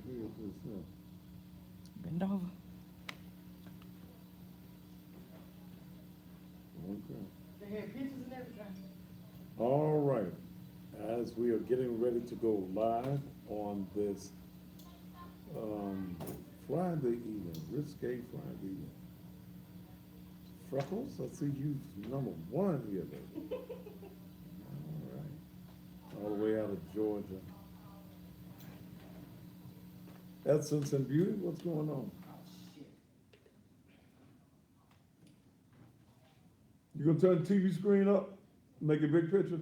here's this here. Bend over. Okay. They had pictures and everything. All right. As we are getting ready to go live on this Friday evening, risque Friday evening. Freckles, I see you number one here, baby. All right. All the way out of Georgia. Essence and Beauty, what's going on? Oh, shit. You gonna turn the TV screen up, make a big picture?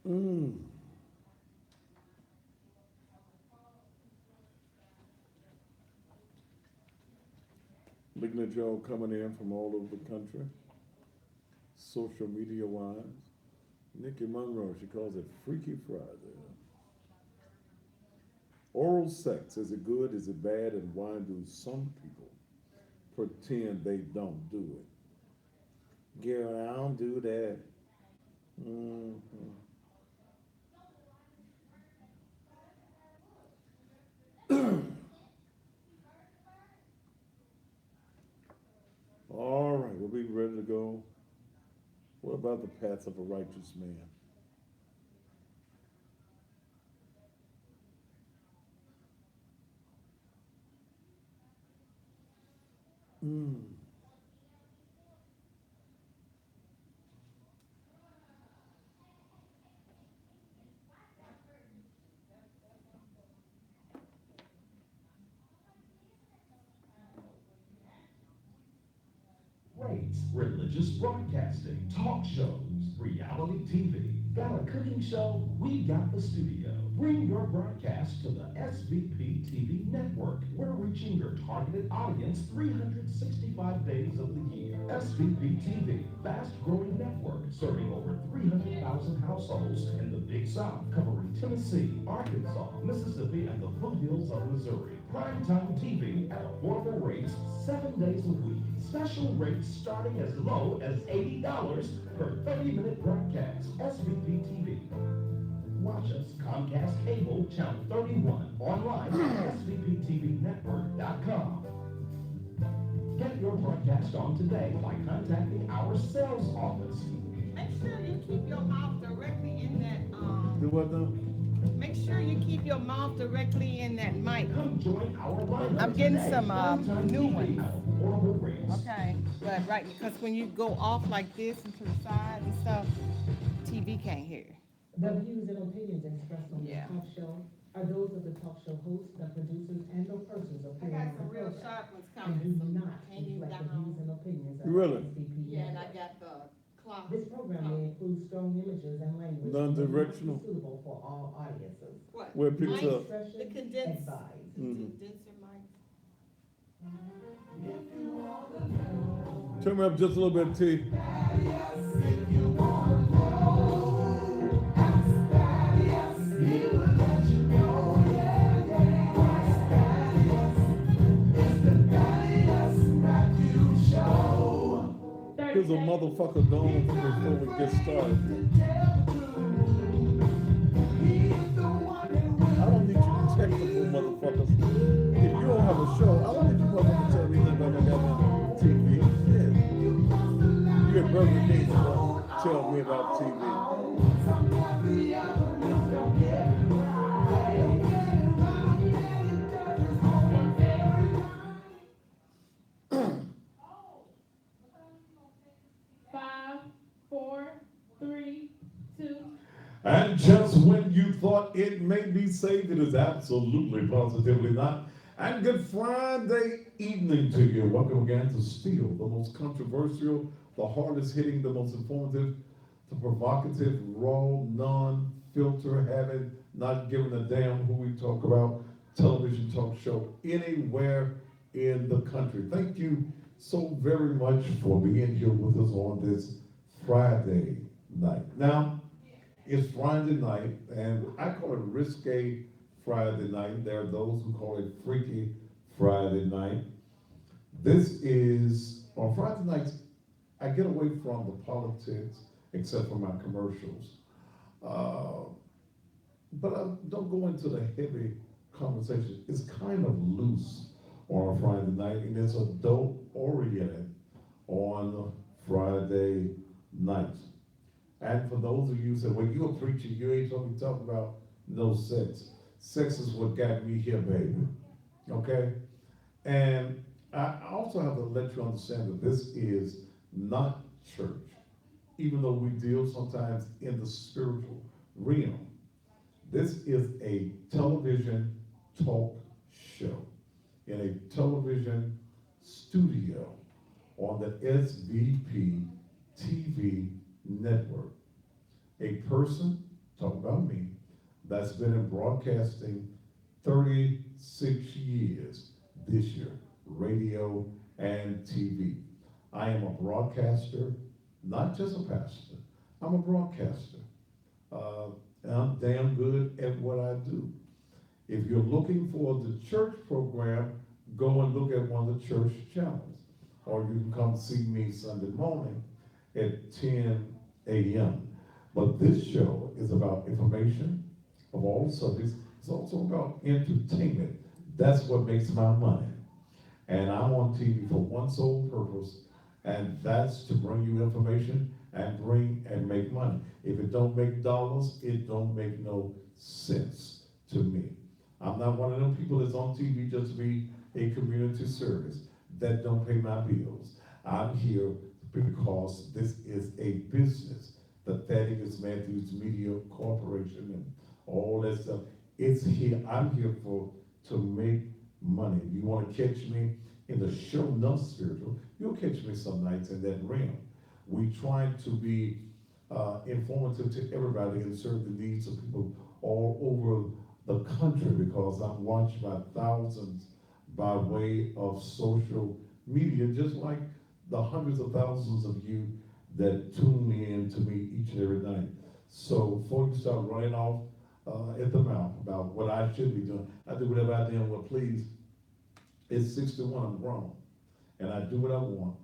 Mm. Looking at y'all coming in from all over the country, social media wise. Nikki Monroe, she calls it Freaky Friday. Oral sex, is it good, is it bad, and why do some people pretend they don't do it? Girl, I don't do that. Mhm. All right, we'll be ready to go. What about the paths of a righteous man? Mm. Rates, religious broadcasting, talk shows, reality TV. Got a cooking show? We got the studio. Bring your broadcast to the SVP TV network. We're reaching your targeted audience 365 days of the year. SVP TV, fast-growing network, serving over 300,000 households in the Big South, covering Tennessee, Arkansas, Mississippi, and the foothills of Missouri. Primetime TV at affordable rates 7 days a week. Special rates starting as low as $80 per 30-minute broadcast. SVP TV. Watch us Comcast Cable Channel 31 online at svptvnetwork.com. Get your broadcast on today by contacting our sales office. Make sure you keep your mouth directly in that, Do what now? make sure you keep your mouth directly in that mic. Come join our lineup I'm getting today. some, Primetime new TV ones. at affordable rates. Okay, but right, because when you go off like this and to the side and stuff, TV can't hear. The views and opinions expressed on this Yeah. talk show are those of the talk show hosts, the producers, and/or persons I appearing got on the some real program, sharp ones and coming, do some not hanging reflect the views down. and opinions of Really? SVP. Yeah, and I Network. got the clock. This program may include strong images and language that may not be Non-directional. suitable for all audiences. What? Where it picks Mics? up. The Discretion condensed, advised. the Mhm. condenser mics. Turn me up just a little bit, T. Here's a motherfucker going before we get started. I don't need you technical motherfuckers. If you don't have a show, I don't need you motherfuckers to tell me nothing about my goddamn TV. Yeah. You get brother things to tell me about TV. Five, four, three, two. And just when you thought it may be saved, it is absolutely positively not. And good Friday evening to you. Welcome again to Still, the most controversial, the hardest hitting, the most informative, the provocative, raw, non-filter, having, not giving a damn who we talk about, television talk show anywhere in the country. Thank you so very much for being here with us on this Friday night. Now, it's Friday night, and I call it risque Friday night. There are those who call it freaky Friday night. This is, on Friday nights, I get away from the politics, except for my commercials. But I don't go into the heavy conversation. It's kind of loose on a Friday night, and it's adult oriented on Friday night. And for those of you who say, well, you're a preacher, you ain't going to be talking about no sex. Sex is what got me here, baby. Okay? And I also have to let you understand that this is not church, even though we deal sometimes in the spiritual realm. This is a television talk show in a television studio on the SVP TV network. A person, talk about me, that's been in broadcasting 36 years this year, radio and TV. I am a broadcaster, not just a pastor. I'm a broadcaster. And I'm damn good at what I do. If you're looking for the church program, go and look at one of the church channels. Or you can come see me Sunday morning at 10 a.m. But this show is about information of all subjects. It's also about entertainment. That's what makes my money. And I'm on TV for one sole purpose, and that's to bring you information and make money. If it don't make dollars, it don't make no sense to me. I'm not one of them people that's on TV just to be a community service. That don't pay my bills. I'm here because this is a business. The Thaddeus Matthews Media Corporation and all that stuff. It's here. I'm here to make money. If you want to catch me in the show enough spiritual, you'll catch me some nights in that realm. We try to be informative to everybody and serve the needs of people all over the country, because I'm watched by thousands by way of social media, just like the hundreds of thousands of you that tune in to me each and every night. So before you start running off at the mouth about what I should be doing, I do whatever I do. Well, please, it's 61, I'm grown, and I do what I want.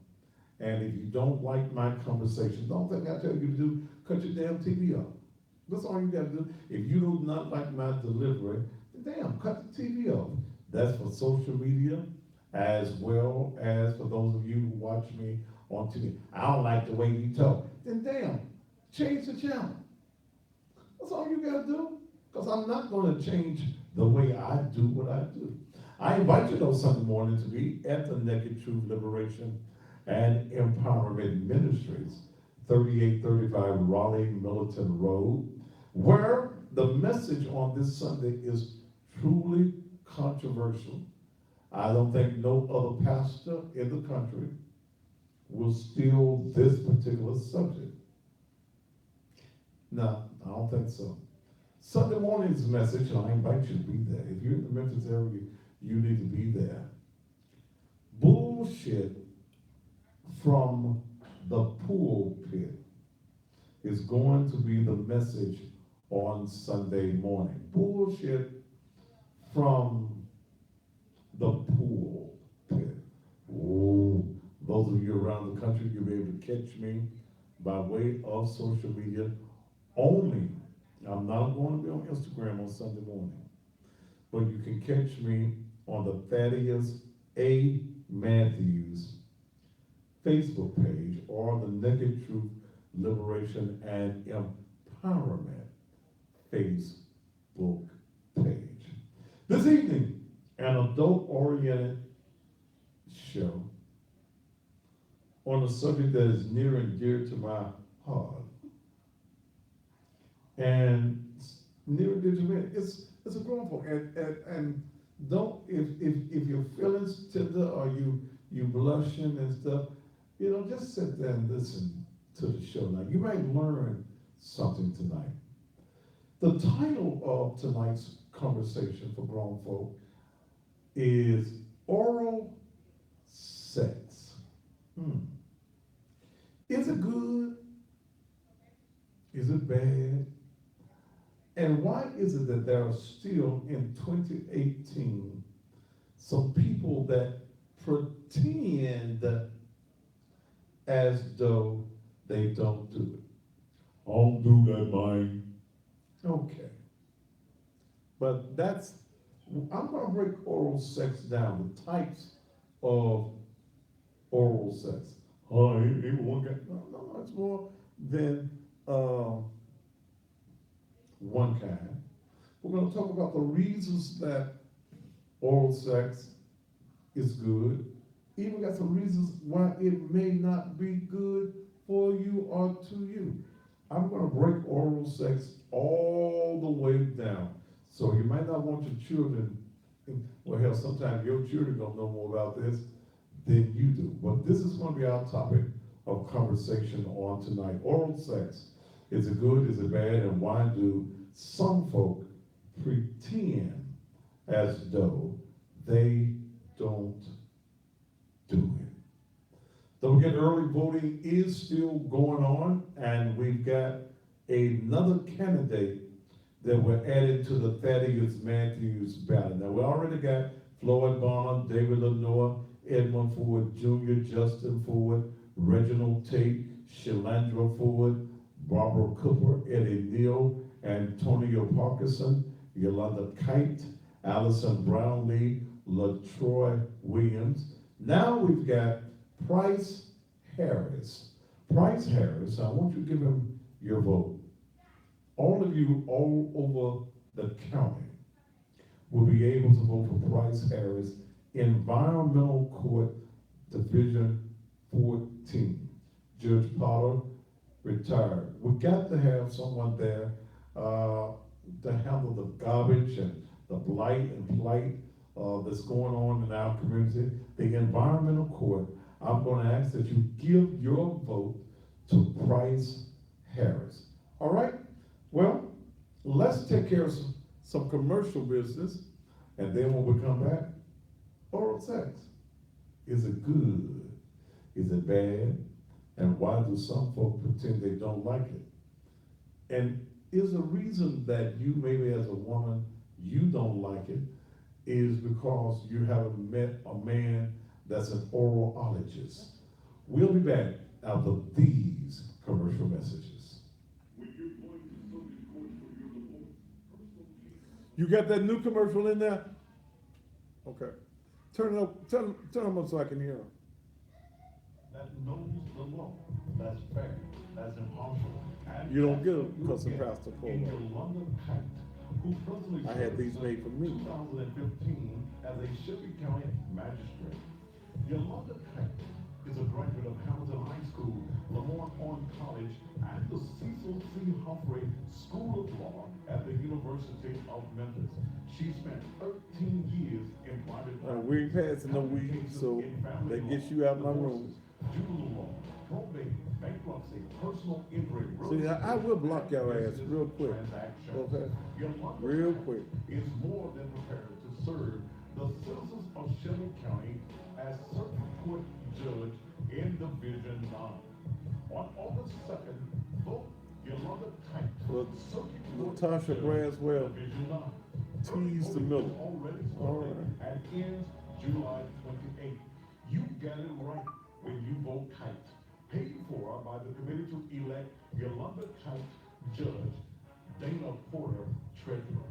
And if you don't like my conversation, the only thing I tell you to do, cut your damn TV off. That's all you gotta do. If you do not like my delivery, damn, cut the TV off. That's for social media, as well as for those of you who watch me on TV. I don't like the way you talk. Then damn, change the channel. That's all you gotta do. Because I'm not gonna change the way I do what I do. I invite you those Sunday morning to be at the Naked Truth Liberation and Empowerment Ministries, 3835 Raleigh Militant Road, where the message on this Sunday is truly controversial. I don't think no other pastor in the country will steal this particular subject. No, I don't think so. Sunday morning's message, and I invite you to be there. If you're in the Memphis area, you need to be there. Bullshit from the pulpit is going to be the message on Sunday morning. Bullshit from the pulpit. Oh, those of you around the country, you'll be able to catch me by way of social media only. I'm not going to be on Instagram on Sunday morning, but you can catch me on the Thaddeus A. Matthews Facebook page or the Naked Truth Liberation and Empowerment Facebook page. This evening, an adult-oriented show on a subject that is near and dear to my heart. And near and dear to me, it's a grown folk. And don't, if your feelings tender or you blushing and stuff, just sit there and listen to the show. Now, you might learn something tonight. The title of tonight's conversation for grown folk is Oral Sex. Is it good? Is it bad? And why is it that there are still in 2018 some people that pretend as though they don't do it. I don't do that, man. Okay. But I'm gonna break oral sex down, the types of oral sex. Oh, he one guy. No, it's more than one kind. We're gonna talk about the reasons that oral sex is good. Even got some reasons why it may not be good for you or to you. I'm gonna break oral sex all the way down. So you might not want your children, well, hell, sometimes your children don't know more about this than you do. But this is gonna be our topic of conversation on tonight. Oral sex. Is it good, is it bad, and why do some folk pretend as though they don't do it? Don't forget, early voting is still going on, and we've got another candidate that were added to the Thaddeus Matthews ballot. Now, we already got Floyd Bonner, David Lenoir, Edmund Ford Jr., Justin Ford, Reginald Tate, Shalandra Ford, Barbara Cooper, Eddie Neal, Antonio Parkinson, Yolanda Kite, Allison Brownlee, LaTroy Williams. Now we've got Price Harris. Price Harris, I want you to give him your vote. All of you all over the county will be able to vote for Price Harris, Environmental Court Division 14. Judge Potter, retired. We got to have someone there to handle the garbage and the blight and plight that's going on in our community. The Environmental Court, I'm going to ask that you give your vote to Price Harris. All right? Well, let's take care of some commercial business, and then when we come back, oral sex. Is it good? Is it bad? And why do some folk pretend they don't like it? And is the reason that you, maybe as a woman, you don't like it is because you haven't met a man that's an oralologist. We'll be back after these commercial messages. You got that new commercial in there? Okay. Turn it up, turn them up so I can hear them. That knows the law, that's fair, that's impartial. And You don't that's get what them you'll because of get Pastor Polo. in Yolanda Kite, who presently I had serves these made for me. 2015 as a Shippey County magistrate. Yolanda Kite is a graduate of Hamilton High School, Lamont Horn College, and the Cecil C. Humphrey School of Law at the University of Memphis. She spent 13 years in private practice. We ain't passing no weed, so that gets you out of my room. Juvenile law, probate, bankruptcy, personal injury. See, I will block your ass real quick. Okay? Real quick. Is more than prepared to serve the citizens of Shelby County as circuit court judge in Division 9. On August 2nd, vote Yolanda Kite. Well, Circuit Court Latasha Judge, Braswell Division 9. teased the middle. Already All started right. and ends July 28th. You got it right when you vote Kite. Paid for by the committee to elect Yolanda Kite Judge, Dana Porter Treasurer.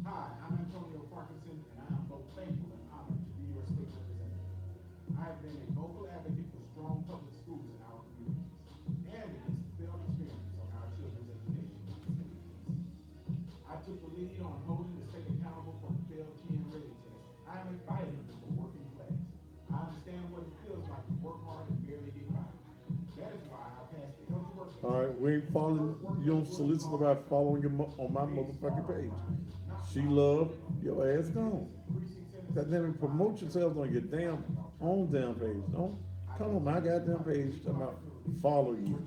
Hi, I'm Antonio Parkinson, and I am both thankful and honored to be your state representative. I have been a vocal advocate for strong public schools in our communities and against the failed experience of our children's education. I took the lead on holding the state accountable for the failed GM rating test. I am a fighter for the working class. I understand what it feels like to work hard and barely get by. That is why I passed the Healthy Work. All right, we ain't following, you don't solicit about following you on my motherfucking page. She love, your ass gone. That damn promote yourselves on your damn own damn page. Don't come on my goddamn page talking about follow you.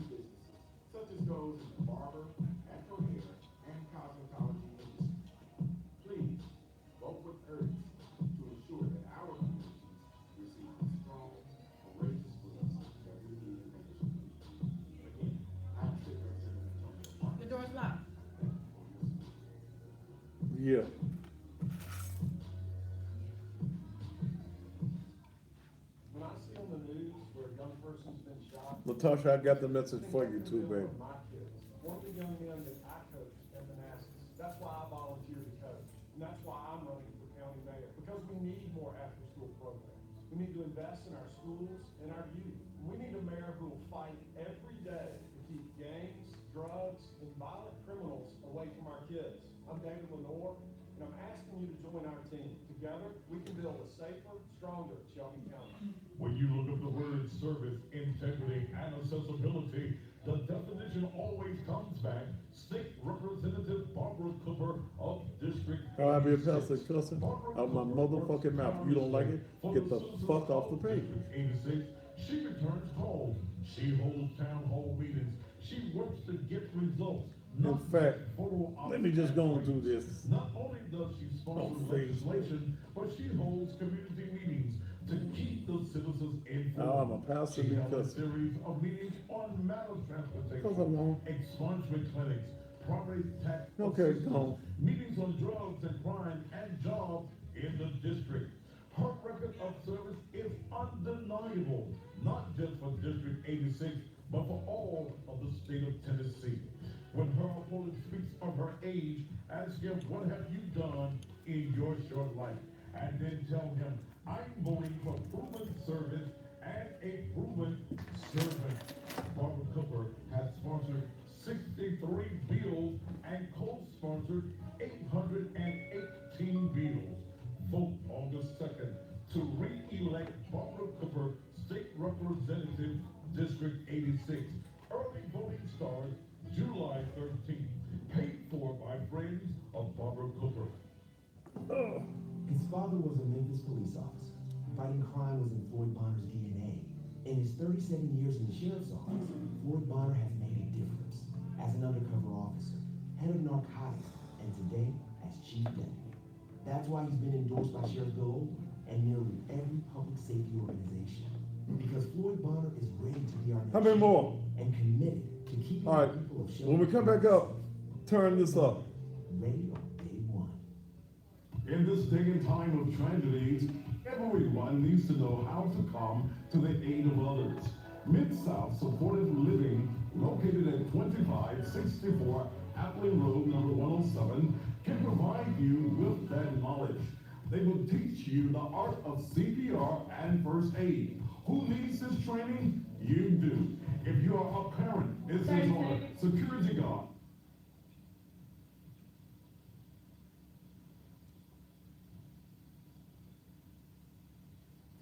Such as those in the barber, afro-hair, and cosmetology industry. Please, vote with urgency to ensure that our communities receive the strong, courageous police that we need in this community. Again, I'm State Representative Antonio Parker. The door's locked. Yeah. When I see on the news Latasha, I got the message for you too, baby. My kids, one of the young men that I coach in Manassas, that's why I volunteer to coach, and that's why I'm running for county mayor, because we need more after-school programs. We need to invest in our schools and our youth. We need a mayor who will fight every day to keep gangs, drugs, and violent criminals away from our kids. I'm David Lenore, and I'm asking you to join our team. Together, we can build a safer, stronger Shelby County. When you look up the word service, integrity, and accessibility, the definition always comes back. State Representative Barbara Cooper of District. How I be a 86. pastor cussing out my motherfucking mouth. You don't like it? Get the fuck off the page. 86. She returns calls. She holds town hall meetings. She works to get results. In fact, let me just go and do this. Not only does she sponsor Don't say it. legislation, but she holds community meetings to keep the citizens informed. I'm a pastor She held a because- series of meetings on matter transportation, Because I won't. expungement clinics, property tax Okay, assistance, go. meetings on drugs and crime and jobs in the district. Her record of service is undeniable, not just for District 86, but for all of the state of Tennessee. When her opponent speaks of her age, ask him, what have you done in your short life? And then tell him, I'm voting for proven service and a proven servant. Barbara Cooper has sponsored 63 bills and co-sponsored 818 bills. Vote August 2nd to re-elect Barbara Cooper, State Representative, District 86. Early voting starts July 13th. Paid for by friends of Barbara Cooper. His father was a Memphis police officer. Fighting crime was in Floyd Bonner's DNA. In his 37 years in the sheriff's office, Floyd Bonner has made a difference as an undercover officer, head of narcotics, and today as chief deputy. That's why he's been endorsed by Sheriff Bill Oldham and nearly every public safety organization. Because Floyd Bonner is ready to be our next How many more? and committed to keeping All right, the people of Shelby when we come back up, turn this up. ready on day one. In this day and time of tragedies, everyone needs to know how to come to the aid of others. Mid-South Supportive Living, located at 2564 Appling Road, number 107, can provide you with that knowledge. They will teach you the art of CPR and first aid. Who needs this training? You do. If you are a parent, business 30 owner, seconds. security guard,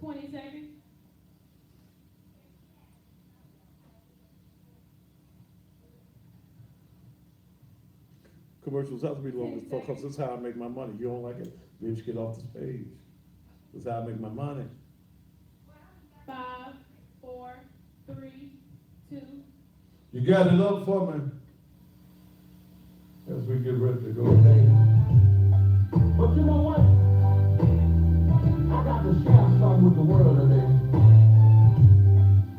20 seconds. commercials have to be long as fuck, cause this is how I make my money. You don't like it? Bitch, get off the stage. This is how I make my money. 5, 4, 3, 2. You got it up for me? As we get ready to go. But you know what? I got to share something with the world today.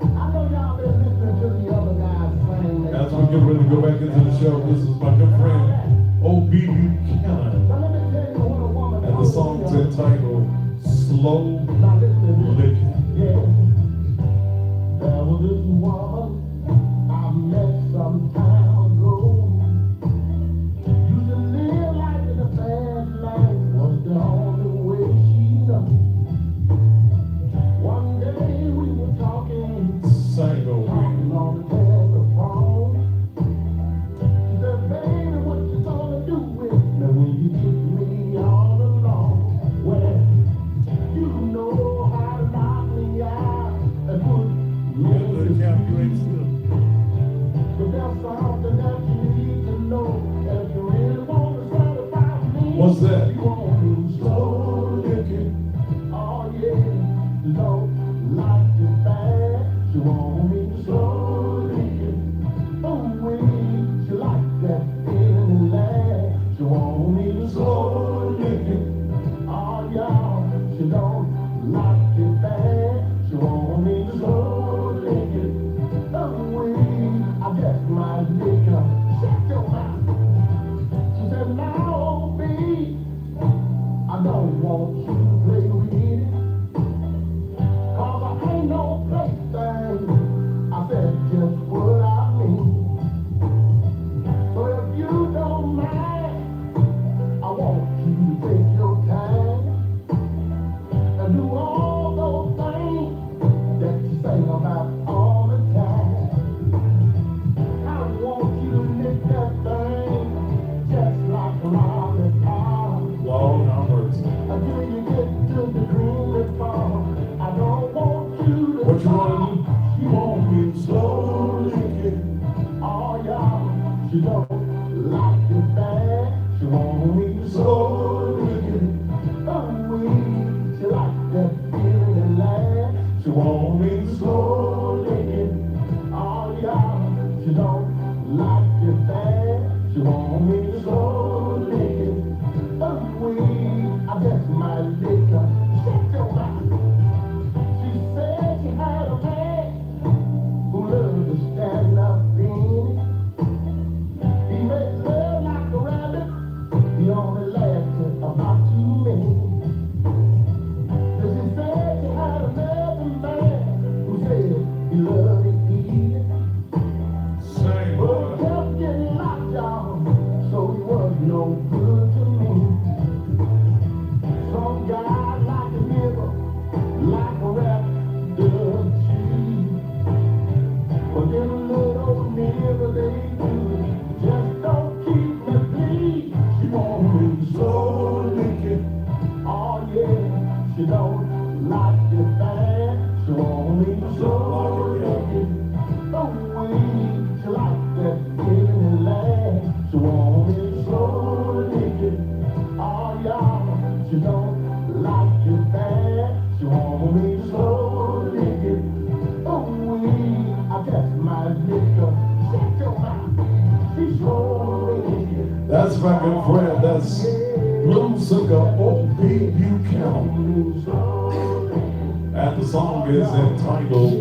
I know y'all been listening to the other guys saying that. As we get ready to go back into the show, this is my good friend, O.B. Buchanan. But let me tell you what a woman And the told song's me. entitled Slow Now listen to this. Licking. Yeah. There was this woman I met some time ago. Used to live like in a fast life, was the only way she knew. One day we were talking Sang O.B. on the telephone. She said, baby, what you gonna do with me when you get me all alone? Well, you know how to knock me out and put me Yeah, the to cap, you ain't sleep. still. But there's something that you need to know if you really want to satisfy me. What's that? You want me slow licking. Oh yeah, don't like it bad. She want me slow licking. Oh wait, she like that feeling last. She want me slow licking. Oh y'all, she don't like it bad. She want me slow licking. Oh wait, I just might lick her. Shut your mouth. She said, now, babe, She want me to slow licking. Oh, we, she like that feeling and laugh. She want me to slow licking. Oh, yeah, she don't like it bad. She want me to slow licking. Oh, we, I just might lick her. Shut your mouth. She said she had a man who loved to stand up in it. He makes love like a rabbit. He only lasted about 2 minutes. Then she said she had another man who said he loved to eat it. Same But boy. he kept getting locked down, so he was no good to me. Some guys like a nigga, like a rap does cheese. But them little niggas, they do, just don't keep me please. She want me slow licking, oh yeah, she don't like it bad. She want me slow licking, oh we, she like that feeling and laugh. She want me slow licking, oh yeah, she don't like it bad. She want me slow licking, oh we, I guess my liquor. Shut your mouth. She's slow licking. That's my good friend. That's Blue Singer O.B. Buchanan. And the song is entitled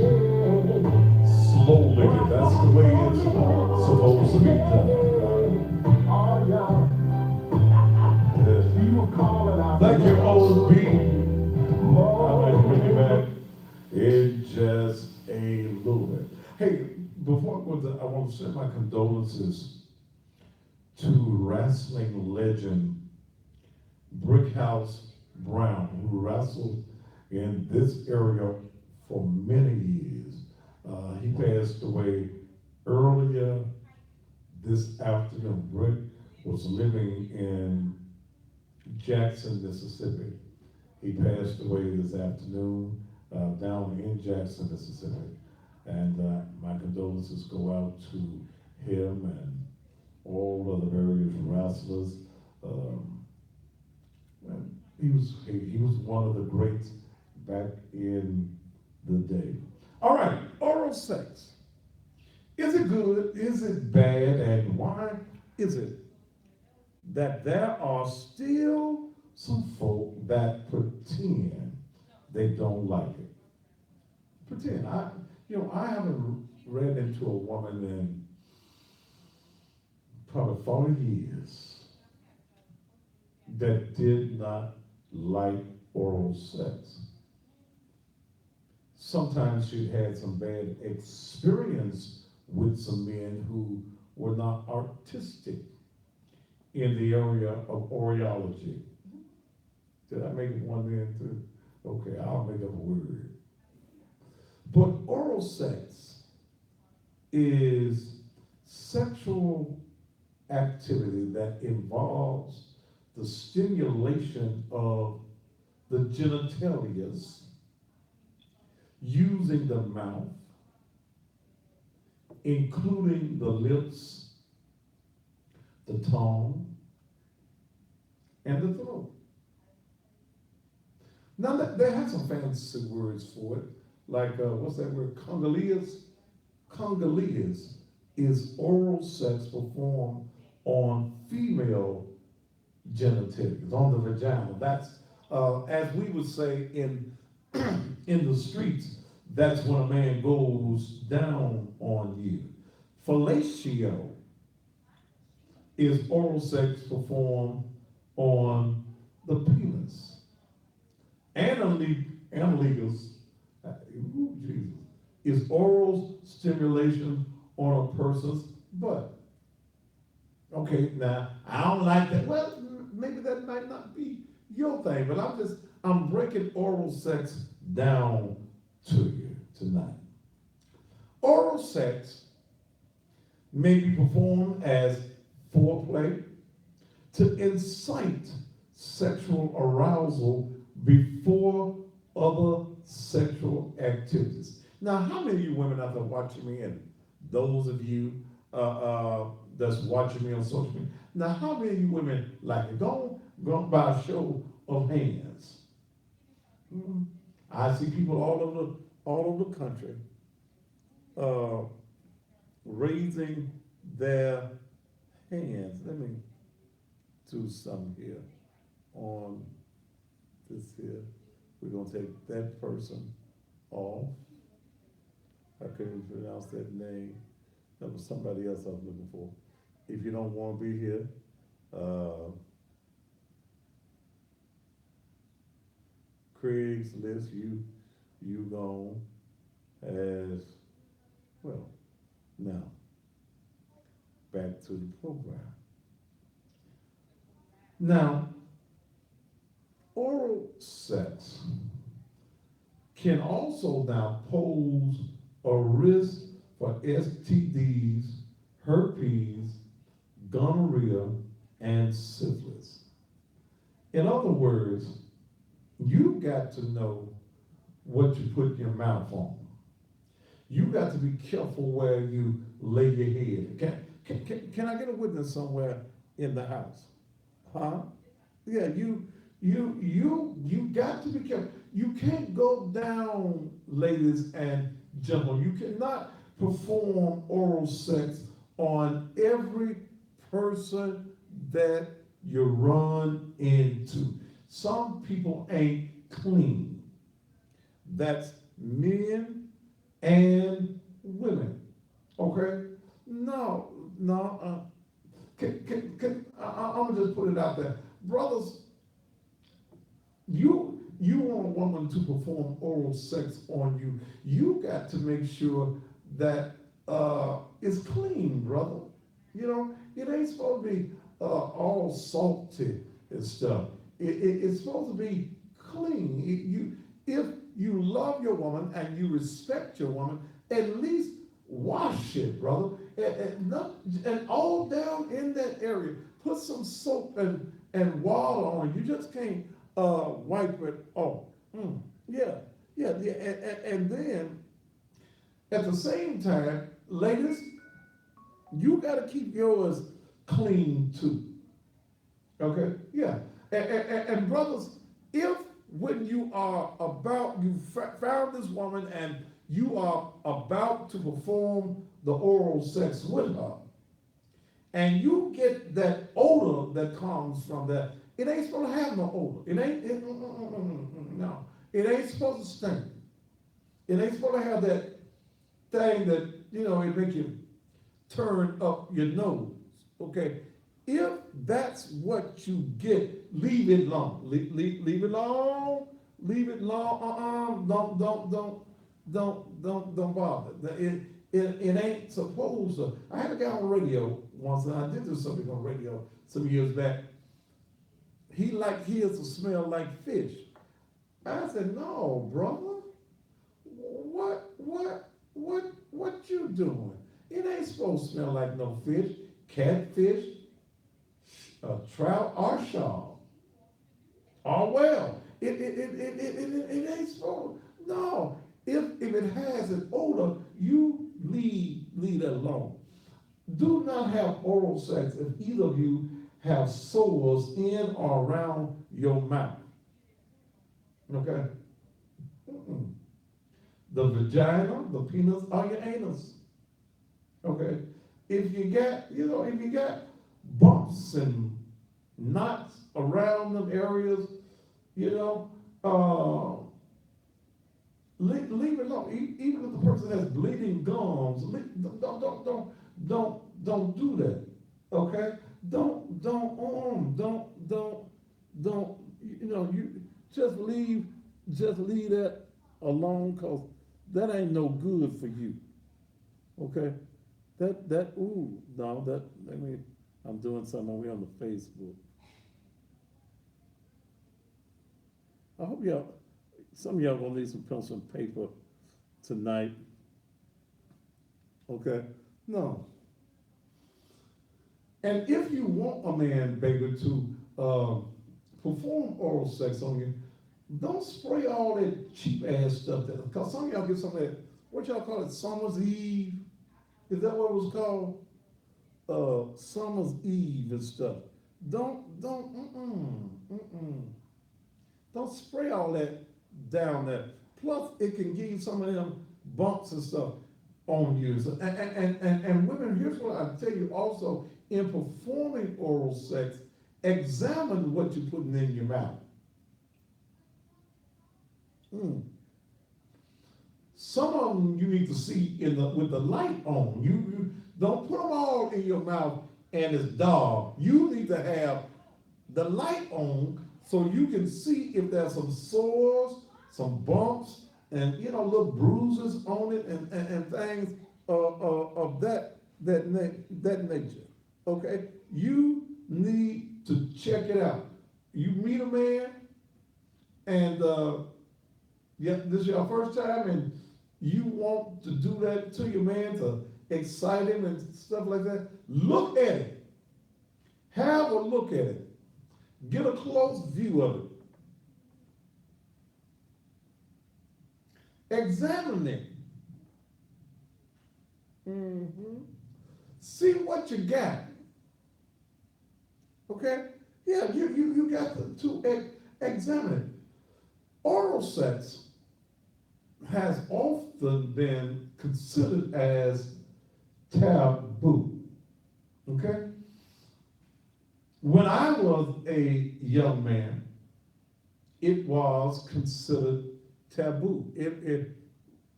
Slow Licking. That's the way it's supposed to be done. Thank you, O.B. I'm going to bring you back in just a little bit. Hey, before I go to, I want to send my condolences to wrestling legend Brickhouse Brown, who wrestled in this area for many years. He passed away earlier this afternoon. Brick was living in Jackson, Mississippi. He passed away this afternoon down in Jackson, Mississippi. And my condolences go out to him and all of the various wrestlers. And he was one of the greats back in the day. All right, oral sex. Is it good? Is it bad? And why is it that there are still some folk that pretend they don't like it? Pretend. I haven't read into a woman in probably 40 years that did not like oral sex. Sometimes she had some bad experience with some men who were not artistic in the area of orality. Did I make it one man too? Okay, I'll make up a word. But oral sex is sexual activity that involves the stimulation of the genitalia using the mouth, including the lips, the tongue, and the throat. Now, they have some fancy words for it, like, what's that word, Congolese? Congolese is oral sex performed on female genitalia, on the vagina. That's, as we would say in the streets, that's when a man goes down on you. Fellatio is oral sex performed on the penis. Analegous, Jesus, is oral stimulation on a person's butt. Okay, now, I don't like that. Well, maybe that might not be your thing, but I'm breaking oral sex down to you tonight. Oral sex may be performed as foreplay to incite sexual arousal before other sexual activities. Now, how many of you women out there watching me, and those of you that's watching me on social media. Now, how many of you women like it? Go by a show of hands. I see people all over the country raising their hands. Let me do something here on this here. We're gonna take that person off. I couldn't pronounce that name. That was somebody else I was looking for. If you don't want to be here, Craigslist, you gone as well. Now, back to the program. Now, oral sex can also now pose a risk for STDs, herpes, gonorrhea, and syphilis. In other words, you got to know what you put your mouth on. You got to be careful where you lay your head. Can I get a witness somewhere in the house? Huh? Yeah, you got to be careful. You can't go down, ladies and gentlemen. You cannot perform oral sex on every person that you run into. Some people ain't clean. That's men and women. Okay? No. I'm gonna just put it out there, brothers. You want a woman to perform oral sex on you. You got to make sure that it's clean, brother. You know, it ain't supposed to be all salty and stuff. It's supposed to be clean. If you love your woman and you respect your woman, at least wash it, brother. And all down in that area, put some soap and water on it. You just can't wipe it off. Yeah. And then at the same time, ladies, you got to keep yours clean too. Okay? Yeah. And brothers, if when you are you found this woman and you are about to perform the oral sex with her, and you get that odor that comes from that, it ain't supposed to have no odor. No. It ain't supposed to stink. It ain't supposed to have that thing that, it make you turn up your nose. Okay? If that's what you get, leave it alone. Leave it alone. Leave it alone. Don't bother. It ain't supposed to. I had a guy on radio once, and I did do something on radio some years back. He liked his to smell like fish. I said, no, brother. What you doing? It ain't supposed to smell like no fish. Catfish, trout, or shark. Oh well. It ain't supposed. No. If it has an odor, you leave that alone. Do not have oral sex if either of you have sores in or around your mouth. Okay? The vagina, the penis, or your anus. Okay? If you got bumps and knots around them areas, leave it alone. Even if the person has bleeding gums, don't do that. Okay? You just leave that alone, because that ain't no good for you. Okay? I'm doing something over here on the Facebook. I hope some of y'all gonna need some pencil and paper tonight. Okay? No. And if you want a man, baby, to perform oral sex on you, don't spray all that cheap ass stuff. Because some of y'all get some of that, what y'all call it, Summer's Eve? Is that what it was called? Summer's Eve and stuff. Don't, don't spray all that down there. Plus, it can give you some of them bumps and stuff on you. So, and women, here's what I tell you also, in performing oral sex, examine what you're putting in your mouth. Some of them you need to see with the light on. You don't put them all in your mouth and it's dark. You need to have the light on so you can see if there's some sores, some bumps, and little bruises on it and things of that nature. Okay, you need to check it out. You meet a man, and this is your first time, and you want to do that to your man to excite him and stuff like that. Look at it. Have a look at it. Get a close view of it. Examine it. See what you got. Okay? Yeah, you got to examine it. Oral sex has often been considered as taboo. Okay? When I was a young man, it was considered taboo.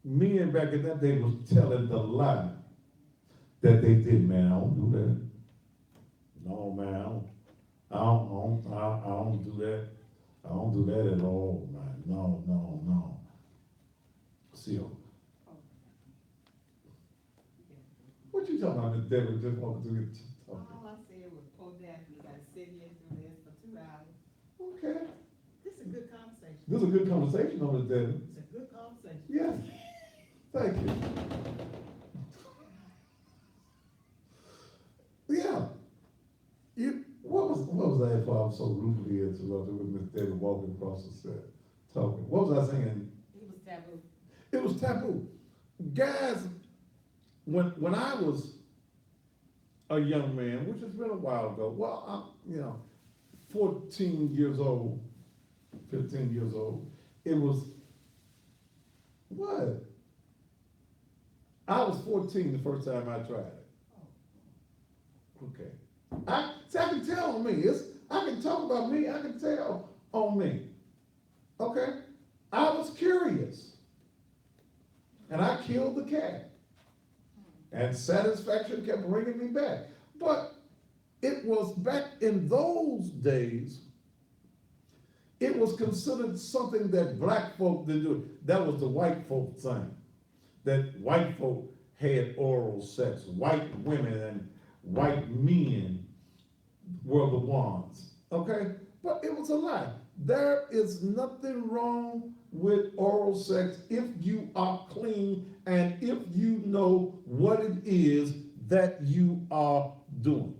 Men back in that day was telling the lie that they did. Man, I don't do that. No, man, I don't do that. I don't do that at all, man. No. See, what you talking about, Miss Deborah? Just want to do it. All I said was, poor Daphne got to sit here through this for 2 hours. Okay. This is a good conversation. This is a good conversation on Miss Deborah. It's a good conversation. Yes. Thank you. Yeah. What was that for? I was so rudely interrupted with Miss Deborah walking across the set talking. What was I saying? It was taboo. It was taboo. Guys, when I was a young man, which has been a while ago, well, I'm 14 years old, 15 years old, it was, what? I was 14 the first time I tried it. Okay. I can tell on me. I can talk about me. I can tell on me. Okay? I was curious. And I killed the cat. And satisfaction kept bringing me back. But it was back in those days, it was considered something that black folk didn't do. That was the white folk thing. That white folk had oral sex. White women and white men were the ones. Okay? But it was a lie. There is nothing wrong with oral sex if you are clean and if you know what it is that you are doing.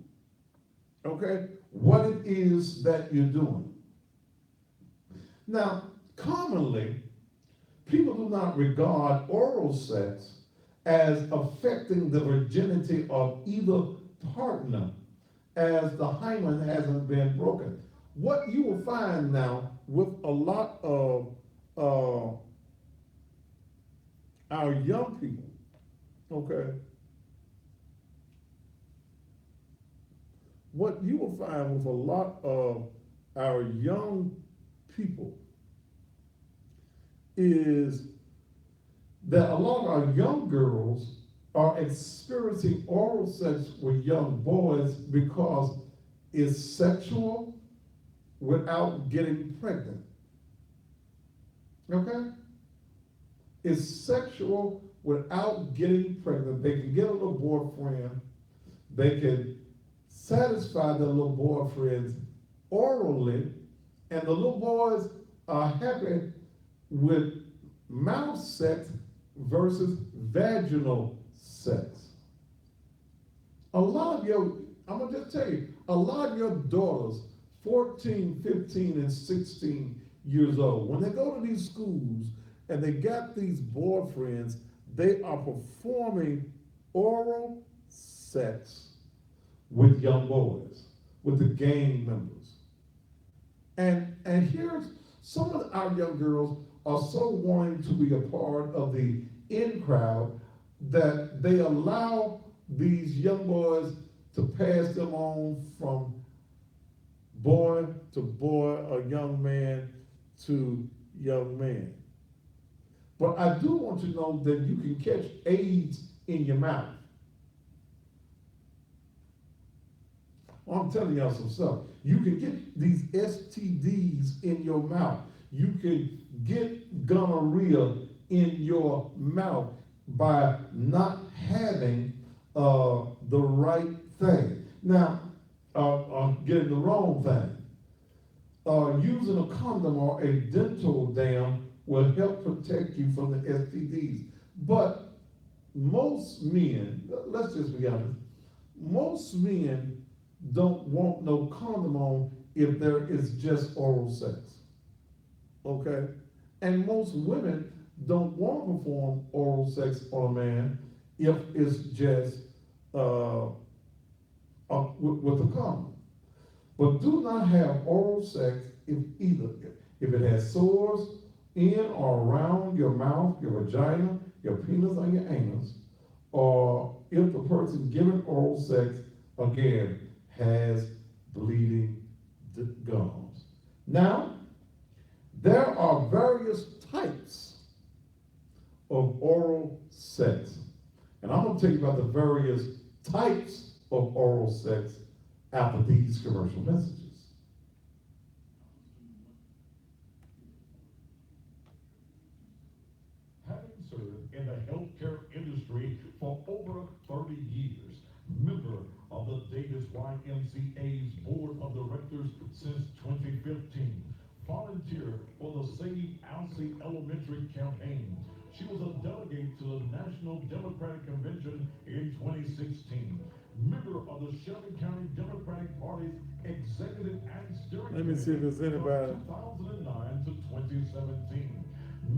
Okay? What it is that you're doing. Now, commonly, people do not regard oral sex as affecting the virginity of either partner, as the hymen hasn't been broken. What you will find now with a lot of our young people, okay, what you will find with a lot of our young people is that a lot of our young girls are experiencing oral sex with young boys because it's sexual without getting pregnant. Okay? It's sexual without getting pregnant. They can get a little boyfriend. They can satisfy their little boyfriends orally, and the little boys are happy with mouth sex versus vaginal sex. A lot of I'm gonna just tell you, a lot of your daughters, 14, 15, and 16 years old, when they go to these schools and they got these boyfriends, they are performing oral sex with young boys, with the gang members. And here's some of our young girls are so wanting to be a part of the in crowd that they allow these young boys to pass them on from boy to boy or young man to young man. But I do want you to know that you can catch AIDS in your mouth. I'm telling y'all some stuff. You can get these STDs in your mouth. You can get gonorrhea in your mouth by not having the right thing. Now, getting the wrong thing. Using a condom or a dental dam will help protect you from the STDs. But most men, let's just be honest, most men don't want no condom on if there is just oral sex. Okay? And most women don't want to perform oral sex on a man if it's just with a condom. But do not have oral sex if it has sores in or around your mouth, your vagina, your penis, or your anus, or if the person giving oral sex, again, has bleeding gums. Now, there are various types of oral sex. And I'm going to tell you about the various types of oral sex after these commercial messages. Having served in the healthcare industry for over 30 years, member of the Davis YMCA's Board of Directors since 2015, volunteer for the Save Alcee Elementary campaign. She was a delegate to the National Democratic Convention in 2016. Member of the Shelby County Democratic Party's Executive and Steering Let me see if there's anybody. From 2009 to 2017.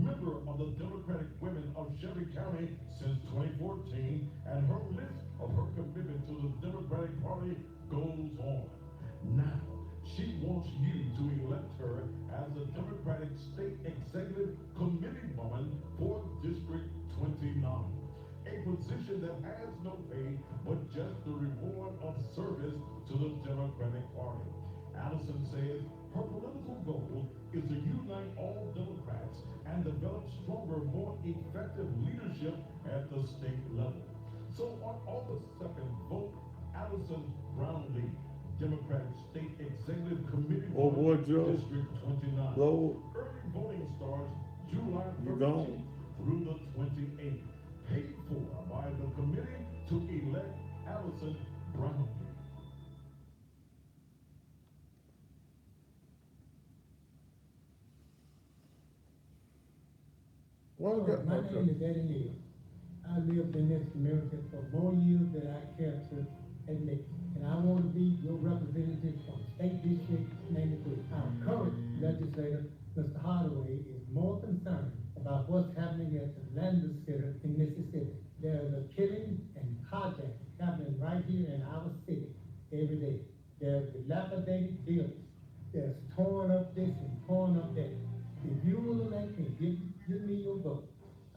Member of the Democratic Women of Shelby County since 2014, and her list of her commitment to the Democratic Party goes on. Now, she wants you to elect her as the Democratic State Executive Committee woman for District 29. A position that has no pay, but just the reward of service to the Democratic Party. Allison says her political goal is to unite all Democrats and develop stronger, more effective leadership at the state level. So on August 2nd, vote Allison Brownlee, Democratic State Executive Committee Oh boy, Joe. District 29. Lord. Early voting starts July You 13th gone. through the 28th. Paid for by the committee to elect Allison Brownlee. Well, My name is Eddie Neal. I lived in this community for more years than I care to admit. And I want to be your representative from State District 93. Our current legislator, Mr. Hardaway, is more concerned about what's happening at the Landis Center in Mississippi. There's a killing and carjacking happening right here in our city every day. There's dilapidated buildings. There's torn up this and torn up that. If you will elect me, give me your vote,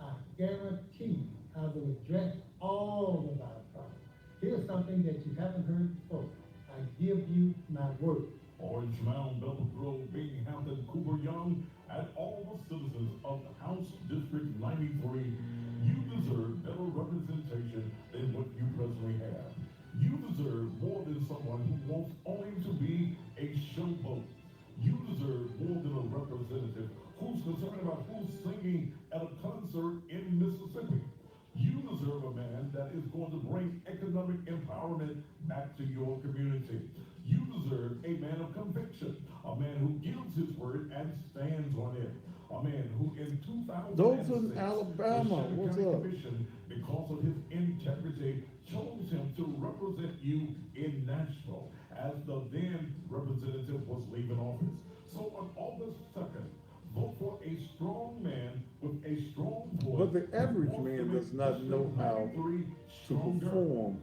I guarantee I will address all of our problems. Here's something that you haven't heard before. I give you my word. Orange Mound, Bevel Grove, Binghamton, Cooper Young, and all the citizens of House District 93, you deserve better representation than what you presently have. You deserve more than someone who wants only to be a showboat. You deserve more than a representative who's concerned about who's singing at a concert in Mississippi. You deserve a man that is going to bring economic empowerment back to your community. You deserve a man of conviction, a man who gives his word and stands on it. A man who in 2006, Dothan, Alabama, the what's Shelby County up? Commission, because of his integrity, chose him to represent you in Nashville as the then representative was leaving office. So on August 2nd, vote for a strong man with a strong voice. But the average man does not know how to perform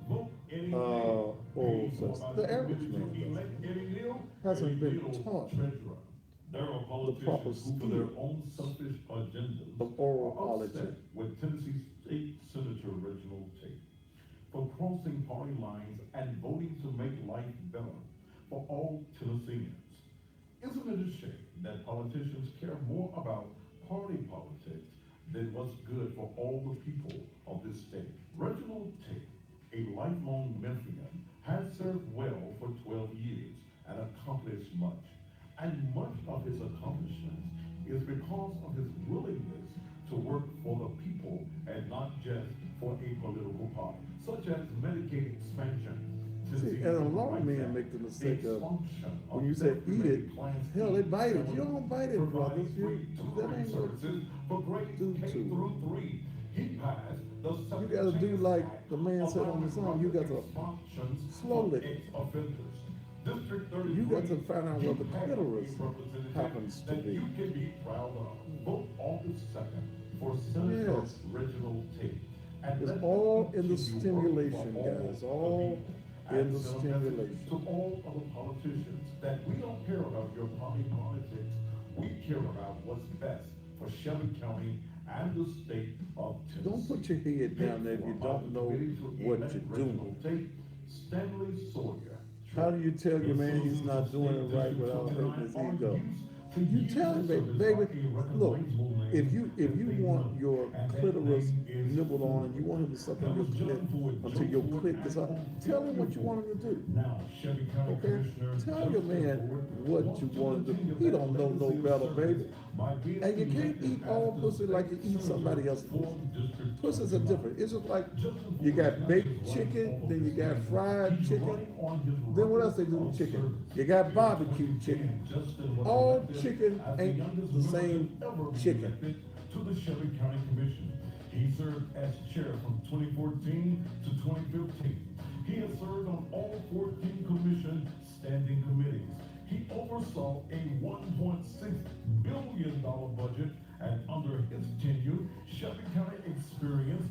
oral sex. The average man hasn't been taught There are the politicians proper who, for their skill own selfish agendas, of oral are upset policy. with Tennessee State Senator Reginald Tate for crossing party lines and voting to make life better for all Tennesseans. Isn't it a shame that politicians care more about party politics than what's good for all the people of this state? Reginald Tate, a lifelong Memphian, has served well for 12 years and accomplished much. And much of his accomplishments is because of his willingness to work for the people and not just for a political party, such as Medicaid expansion. See, and a lot of men make the mistake of, when you say eat it, hell, they bite it. You don't bite it, brothers. That ain't what you do to. You gotta do like the man said on the song, you got to slowly. You got to find out what the clitoris happens to be. You can be proud of. Vote August 2nd for Senator Reginald Tate. It's all in the stimulation, guys. All in the stimulation. To all of the politicians, that we don't care about your party politics. We care about what's best for Shelby County and the state of Tennessee. Don't put your head down there if you don't know what you're doing. Stanley Sawyer. How do you tell your man he's not doing it right without hurting his ego? You tell him, baby, look, if you want your clitoris nibbled on and you want him to suck on your clit until your clit is up, tell him what you want him to do. Okay? Tell your man what you want him to do. He don't know no better, baby. And you can't eat all pussy like you eat somebody else's pussy. Pussies are different. It's just like you got baked chicken, then you got fried chicken. Then what else they do with chicken? You got barbecue chicken. All chicken ain't the same chicken. To the Shelby County Commission. He served as chair from 2014 to 2015. He has served on all 14 commission standing committees. He oversaw a $1.6 billion budget, and under his tenure, Shelby County experienced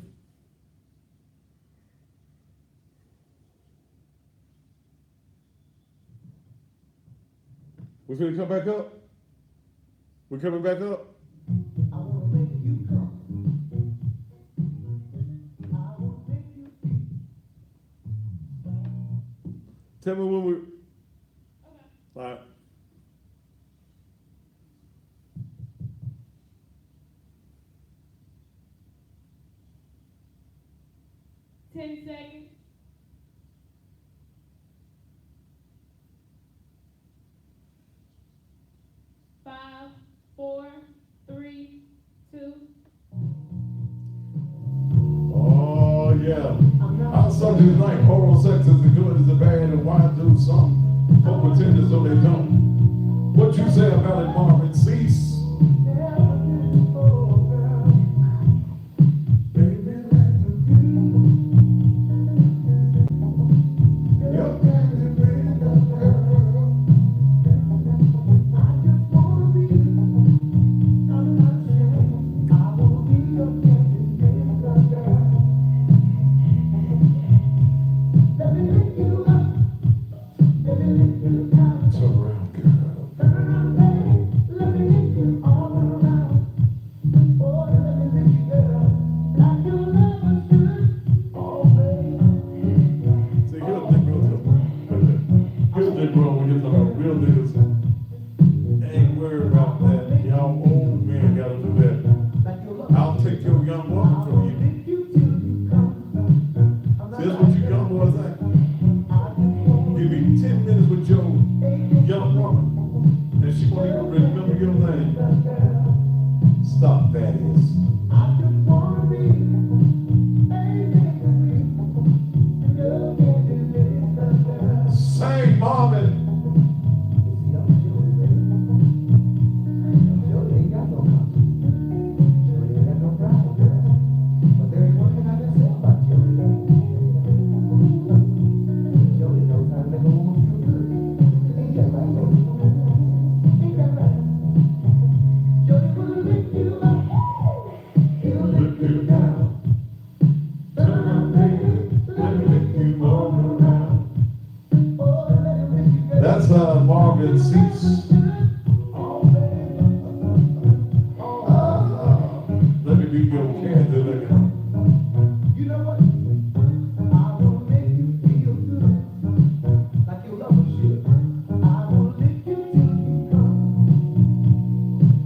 We finna come back up? We coming back up? I wanna make you come. I wanna make you feel. Tell me when we. All right. Ten seconds. Five, four, three, two. oh yeah. Our subject tonight, oral sex is the good, is the bad, and why do some folk pretend as though they don't. What you say about it, Marvin, cease. Stop, that is. Sing, Marvin. Marvin Cease. Let me be your candidate. You know what? I will make you feel good, like your lover should. I will lick you till you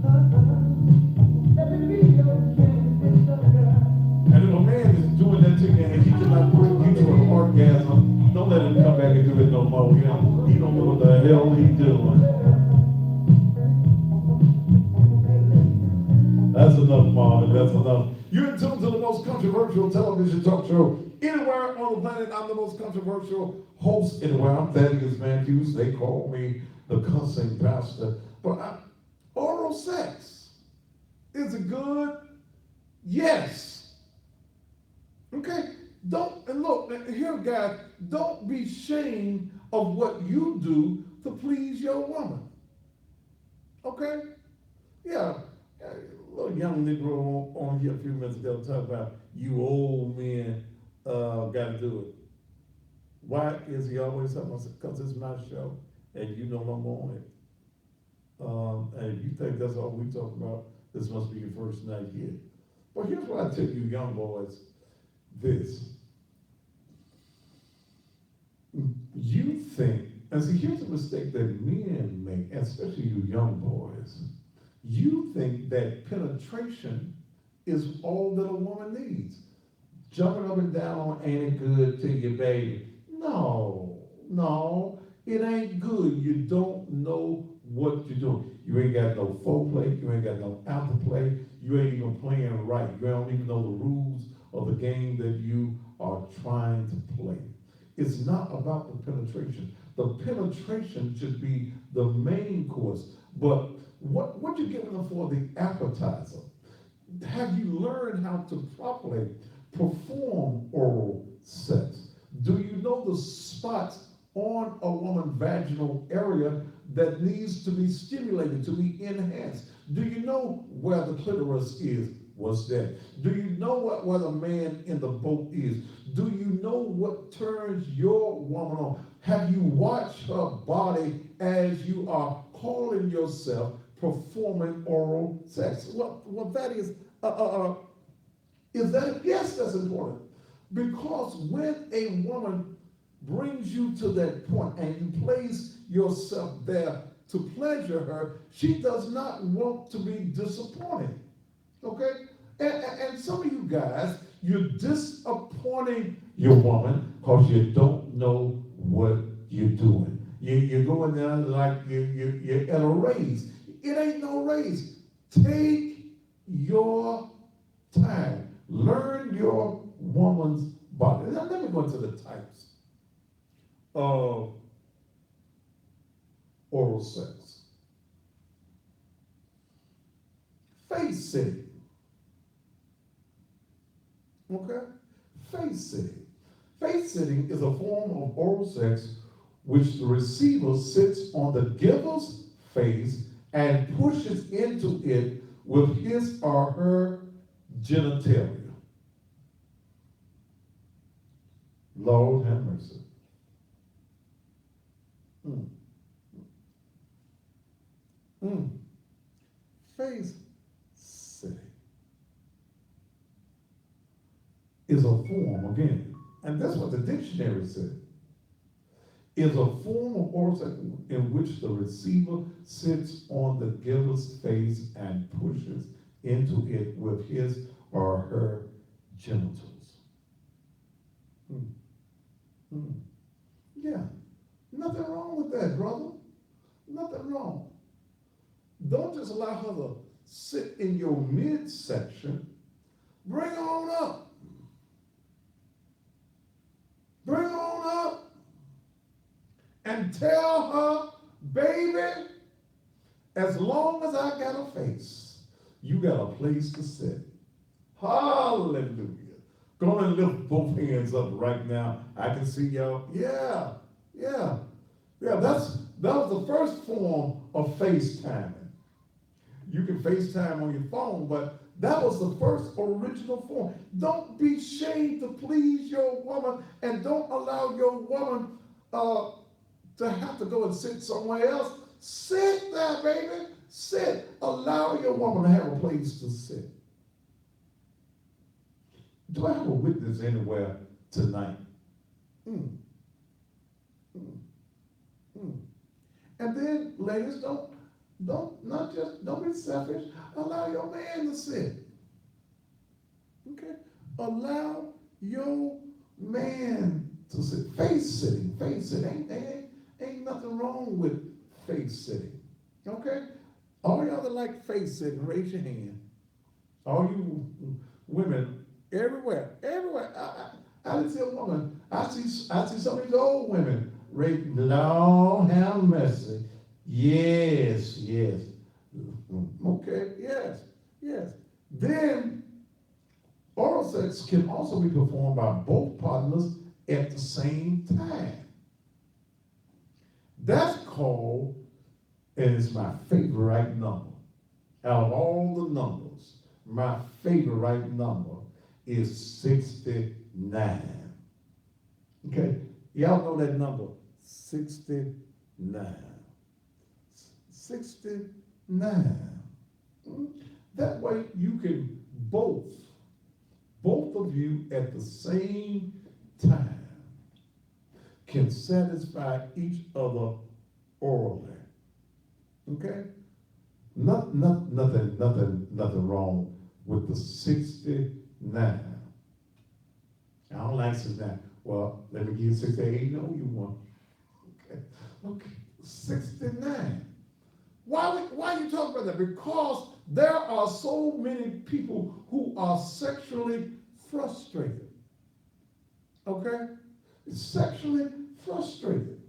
come. Let me be your candidate, girl. And if a man is doing that to you and he cannot bring you to an orgasm, don't let him come back and do it no more. You know, he don't know what the hell he doing. That's enough, Marvin. That's enough. You're in tune to the most controversial television talk show anywhere on the planet. I'm the most controversial host anywhere. I'm Thaddeus Matthews. They call me the cussing pastor. But oral sex, is it good? Yes. Okay? Don't, and look, here, guys, don't be ashamed of what you do to please your woman. Okay? Yeah. A little young Negro on here a few minutes ago talking about you old men got to do it. Why is he always talking about? Because it's my show and you know I'm on it. And if you think that's all we talk about, this must be your first night here. But here's what I tell you young boys, this. You think, and see, here's a mistake that men make, especially you young boys. You think that penetration is all that a woman needs. Jumping up and down ain't it good to you, baby? No, it ain't good. You don't know what you're doing. You ain't got no foreplay, you ain't got no afterplay, you ain't even playing right. You don't even know the rules of the game that you are trying to play. It's not about the penetration. The penetration should be the main course, but what you giving them for the appetizer? Have you learned how to properly perform oral sex? Do you know the spots on a woman's vaginal area that needs to be stimulated, to be enhanced? Do you know where the clitoris is? What's that? Do you know where the man in the boat is? Do you know what turns your woman on? Have you watched her body as you are calling yourself performing oral sex? Well, that is that, yes, that's important. Because when a woman brings you to that point and you place yourself there to pleasure her, she does not want to be disappointed. Okay? And some of you guys, you're disappointing your woman because you don't know what you're doing. You're going there like you're at a race. It ain't no race. Take your time. Learn your woman's body. Now let me go into the types of oral sex. Face sitting. Okay? Face sitting. Face sitting is a form of oral sex which the receiver sits on the giver's face and pushes into it with his or her genitalia. Lord have mercy. Face sitting is a form, again, and that's what the dictionary said, is a form of oral sex in which the receiver sits on the giver's face and pushes into it with his or her genitals. Yeah, nothing wrong with that, brother. Nothing wrong. Don't just allow her to sit in your midsection. Bring her on up. Bring her on up and tell her, baby, as long as I got a face, you got a place to sit. Hallelujah. Go and lift both hands up right now. I can see y'all. Yeah. That was the first form of FaceTiming. You can FaceTime on your phone, but that was the first original form. Don't be ashamed to please your woman, and don't allow your woman to have to go and sit somewhere else Sit there, baby. Sit. Allow your woman to have a place to sit. Do I have a witness anywhere tonight? And then, ladies, don't be selfish. Allow your man to sit. Okay? Allow your man to sit. Face sitting. Face sitting. Ain't nothing wrong with face sitting. Okay? All y'all that like face sitting, raise your hand. All you women, everywhere. I didn't see a woman. I see some of these old women. Lord have mercy. Yes. Okay, yes. Then, oral sex can also be performed by both partners at the same time. That's called, and it's my favorite number. Out of all the numbers, my favorite number is 69. Okay? Y'all know that number, 69. 69. That way you can both of you at the same time can satisfy each other orally. Okay? Nothing wrong with the 69. I don't like 69. Well, let me give you 68. No, you want. Okay. 69. Why are you talking about that? Because there are so many people who are sexually frustrated. Okay? Sexually frustrated.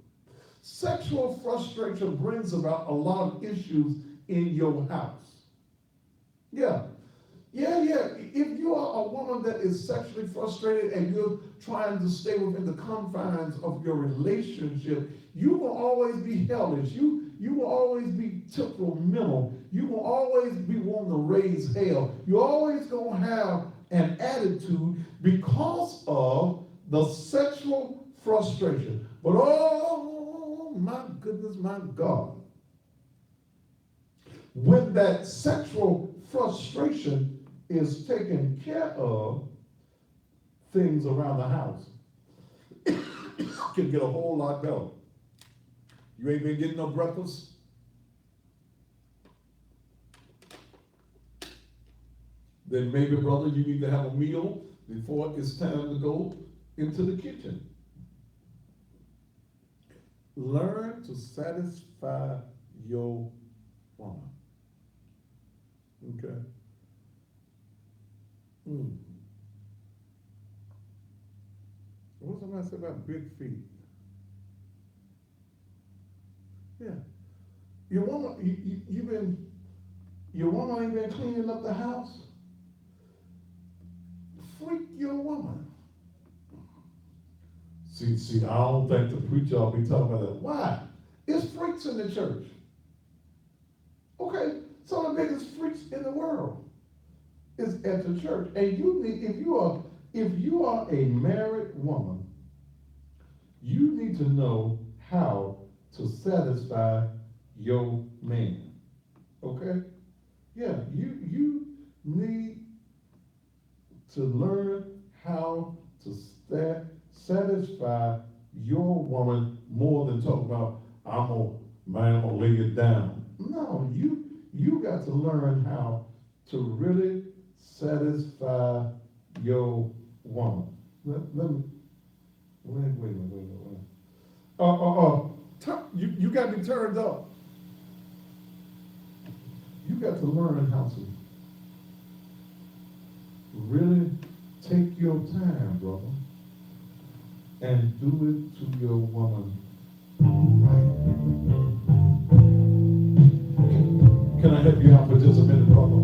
Sexual frustration brings about a lot of issues in your house. Yeah. If you are a woman that is sexually frustrated and you're trying to stay within the confines of your relationship, you will always be hellish. You will always be temperamental. You will always be wanting to raise hell. You're always going to have an attitude because of the sexual frustration. But oh my goodness, my God. When that sexual frustration is taken care of, things around the house can get a whole lot better. You ain't been getting no breakfast? Then maybe, brother, you need to have a meal before it's time to go into the kitchen. Learn to satisfy your woman. Okay? What was somebody say about big feet? Yeah. Your woman ain't been cleaning up the house. Freak your woman. See, I don't think the preacher will be talking about that. Why? It's freaks in the church. Okay, some of the biggest freaks in the world is at the church. And you need, if you are a married woman, you need to know how to satisfy your man. Okay? Yeah, you need to learn how to satisfy your woman more than talk about, I'm gonna lay it down. No, you got to learn how to really satisfy your woman. Let me, wait. You got me turned up. You got to learn how to really take your time, brother, and do it to your woman right. Can I help you out for just a minute, brother?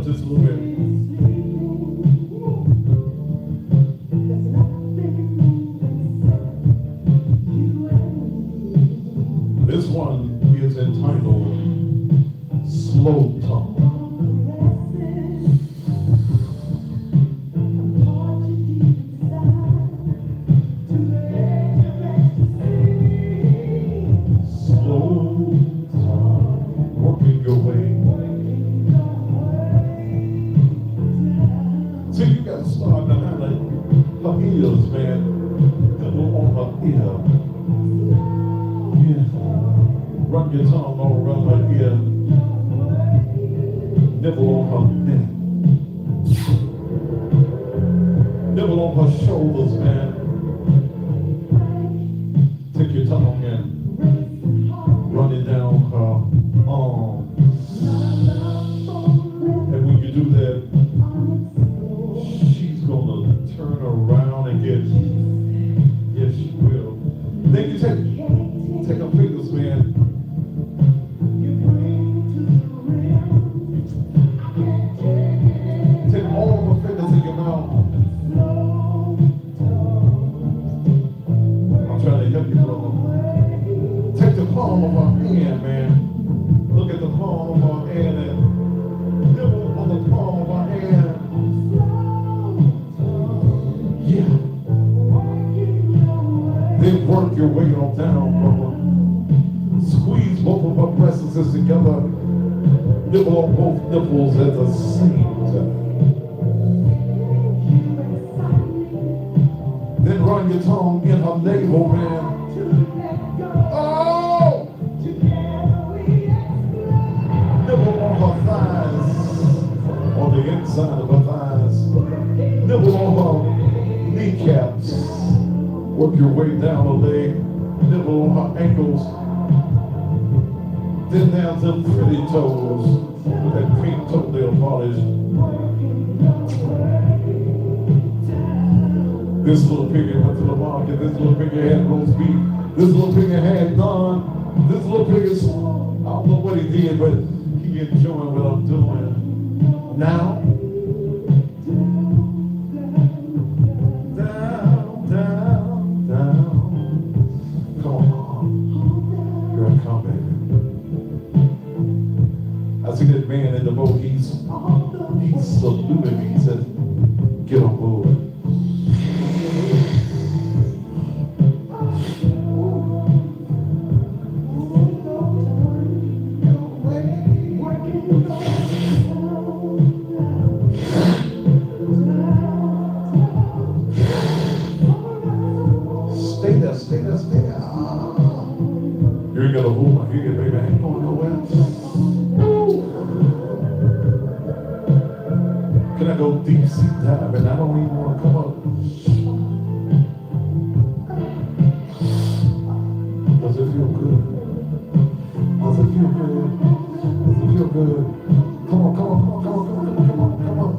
Just a little bit. See, you gotta start behind her ears, man. Nibble on her ear. Yeah. Run your tongue all around her ear. Nibble on her neck. Nibble on her shoulders, man. Take your tongue and run it down her arms. And when you do that, she's gonna turn around and get, yes she will. Then you take her fingers, man. Take all of her fingers in your mouth. I'm trying to help you, brother. Take the palm of her hand, man. Look at the palm of her hand and nibble on the palm of her hand. Yeah. Then work your way on down, brother. Squeeze both of her breasts together. Nibble on both nipples at the same time. Then run your tongue in her navel, man. Oh! Nibble on her thighs, on the inside of her thighs. Nibble on her kneecaps. Work your way down her leg. Nibble on her ankles. Then down them pretty toes with that pink toenail polish. This little piggy went to the market. This little piggy had roast beef. This little piggy had none. This little piggy, I don't know what he did, but he enjoying what I'm doing. Now, down, down, down. Come on. Girl, come, baby. I see that man in the boat. He's saluting me. He said, get on board. Stay there, stay there, stay there. You ain't gotta hold my head, baby. I ain't going nowhere. Can I go deep sea diving? I don't even want to come up. Does it feel good? Does it feel good? Does it feel good? Come on, come on, come on, come on, come on, come on, come on.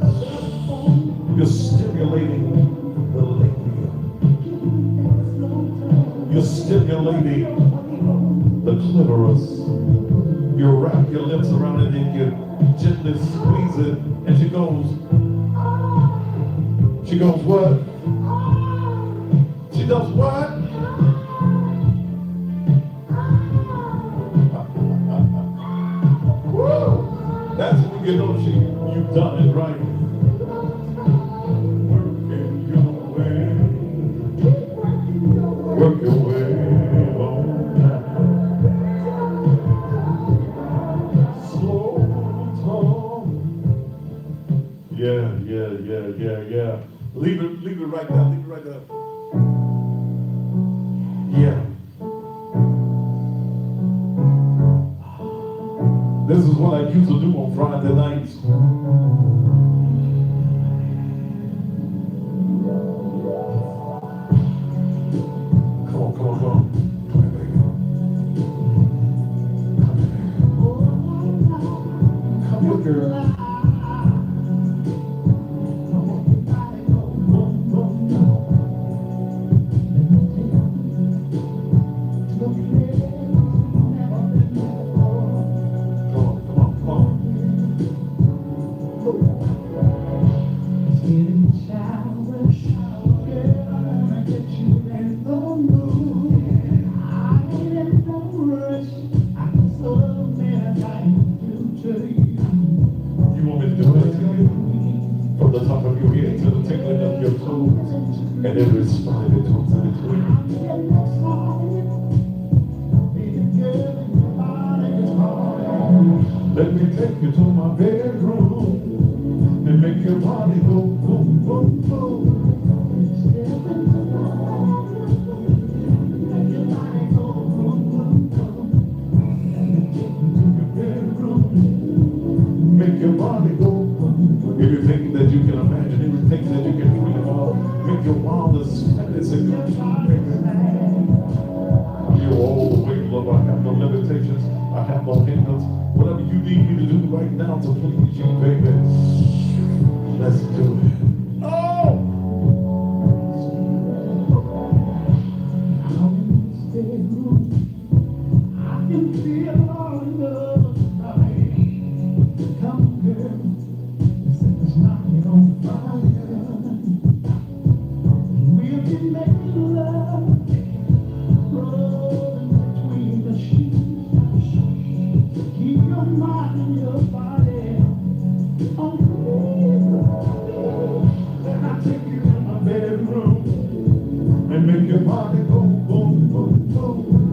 You're stimulating the labia. You're stimulating the clitoris. You wrap your lips around it and you gently squeeze it, and she goes, what? She does what? Woo! That's when you know you've done it right. Work your way on down. Slow tongue. Yeah. Leave it right there, leave it right there. Yeah. This is what I used to do on Friday nights. Come on. Come here, baby. Come here, girl. And every spot that comes in between. Let me take you to my bedroom and make your body go boom. Make your body go. Everything that you can imagine, everything that you can dream of, make your wildest fantasy come true, baby. You're all the way, love. I have no limitations. I have no hindrance. Whatever you need me to do right now to please you, baby. Let's do it. Oh! I can feel all in love. Come, girl. It's knocking on fire. We'll be making love. Rolling between the sheets. Keep your mind and your body on me. Then I take you in my bedroom and make your body go boom, boom, boom.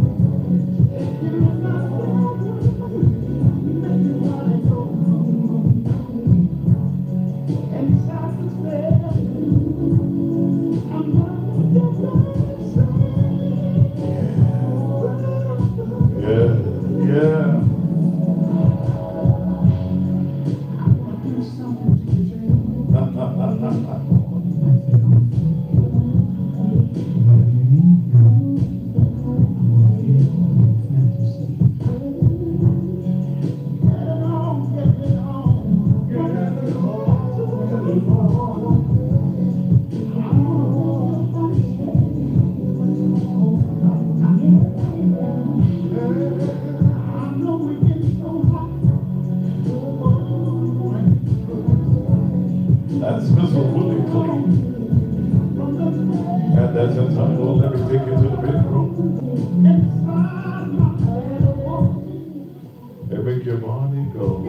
That's Mr. Willie Clean. And that's entitled Let Me Take You to the Bedroom. And make your body go.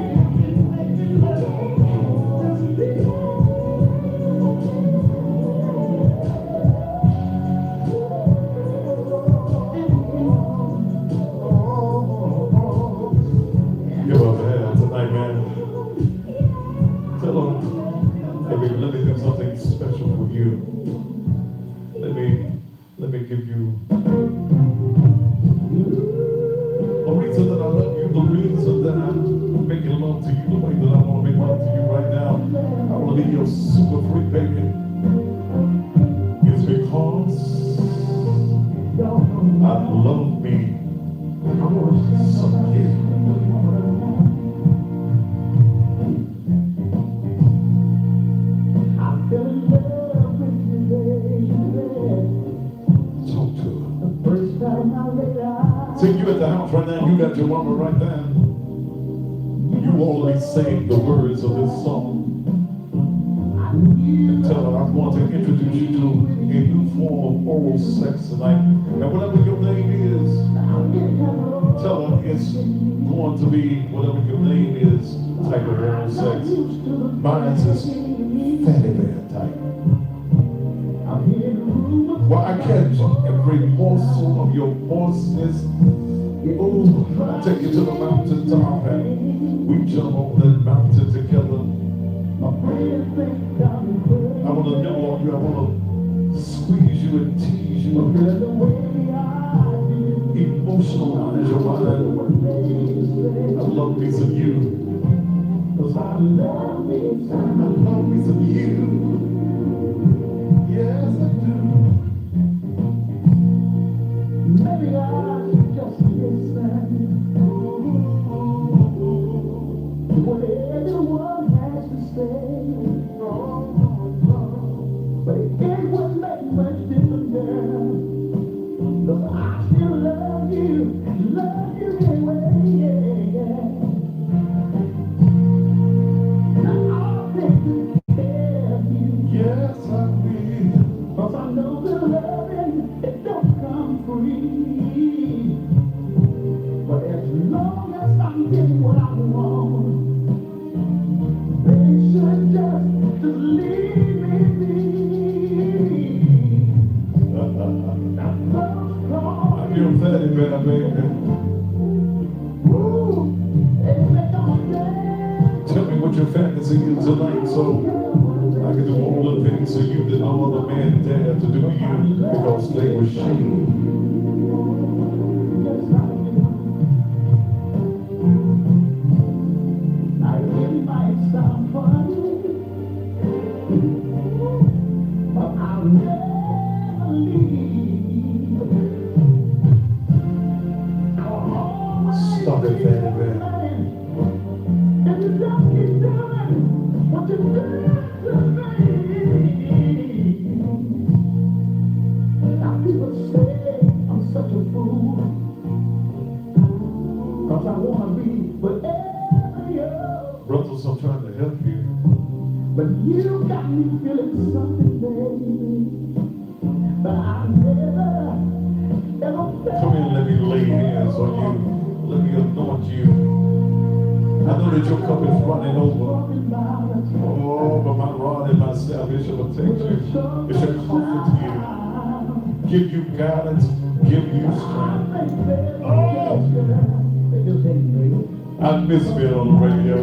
Give up a hand tonight, man. Tell them. Let me do something special for you. Let me give you the reason that I love you, the reason that I'm making love to you, the way that I want to make love to you right now. I want to be your super freak, baby. It's because I love me some kid. See, you at the house right now, you got your mama right there. You already sang the words of this song. And tell her I'm going to introduce you to a new form of oral sex tonight. And whatever your name is, tell her it's going to be whatever your name is, type of oral sex. Mine is fatty bear type. Well, I catch every morsel of your hoarseness. Oh, I take you to the mountaintop and we jump over that mountain together. I want to nibble on you. I want to squeeze you and tease you. Emotionalize your mind. I love me some you. I love me some you. Yes, I do. Maybe I should just listen to what everyone has to say. But it wouldn't make much difference, girl. 'Cause I still love you anyway, yeah. And I'll take good care of you. Yes, I will. 'Cause I know the loving, it don't come free. But as long as I'm getting what I want, they should just leave me be. I'm your fatty bear, baby. Woo. Tell me what your fantasy is tonight, so I can do all the things things to you that no other man dared to do to you because they were shamed. Stop it, Fanny Bear. Brothers, I'm trying to help you. But you got me feeling something, baby. But I never, ever Come here and let me lay hands on you. Let me anoint you. I know that your cup is running over. Oh, but my rod and my staff, it shall protect you. It shall comfort you. Give you guidance. Give you strength. Oh! I miss being on the radio.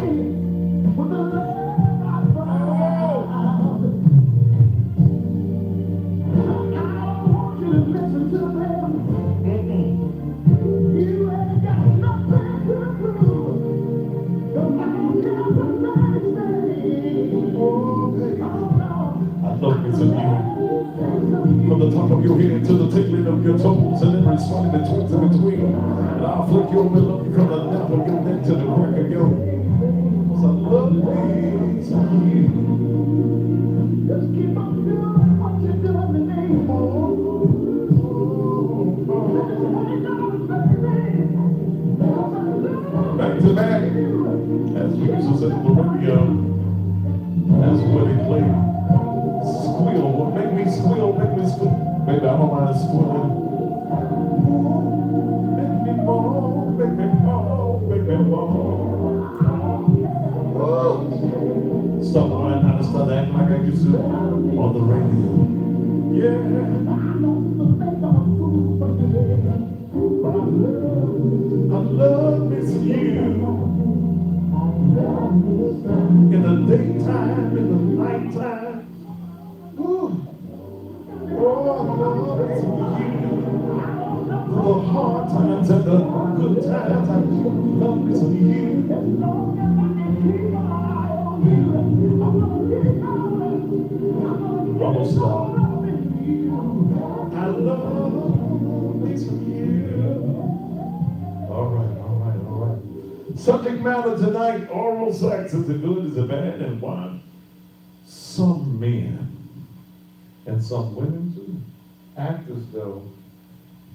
From the top of your head to the tickling of your toes and every spot in between in between. And I'll flick you over and love you from the nape of your neck to the crack of your. Cause I love you. Just keep on doing what you're doing to me. Back to back. As we used to say on the radio. That's what they play. Squeal, make me squeal, make me squeal. Baby, I don't mind squealing. Make me more, make me more, make me more. Whoa. Stop lying and start acting like I used to on the radio. Yeah. I love missing you. In the daytime, in the nighttime. The hard times and the good times, I love missing you. Almost stop. I love missing you. All right. Subject matter tonight, oral sex. Is it good, is it bad, and why? Some men and some women too act as though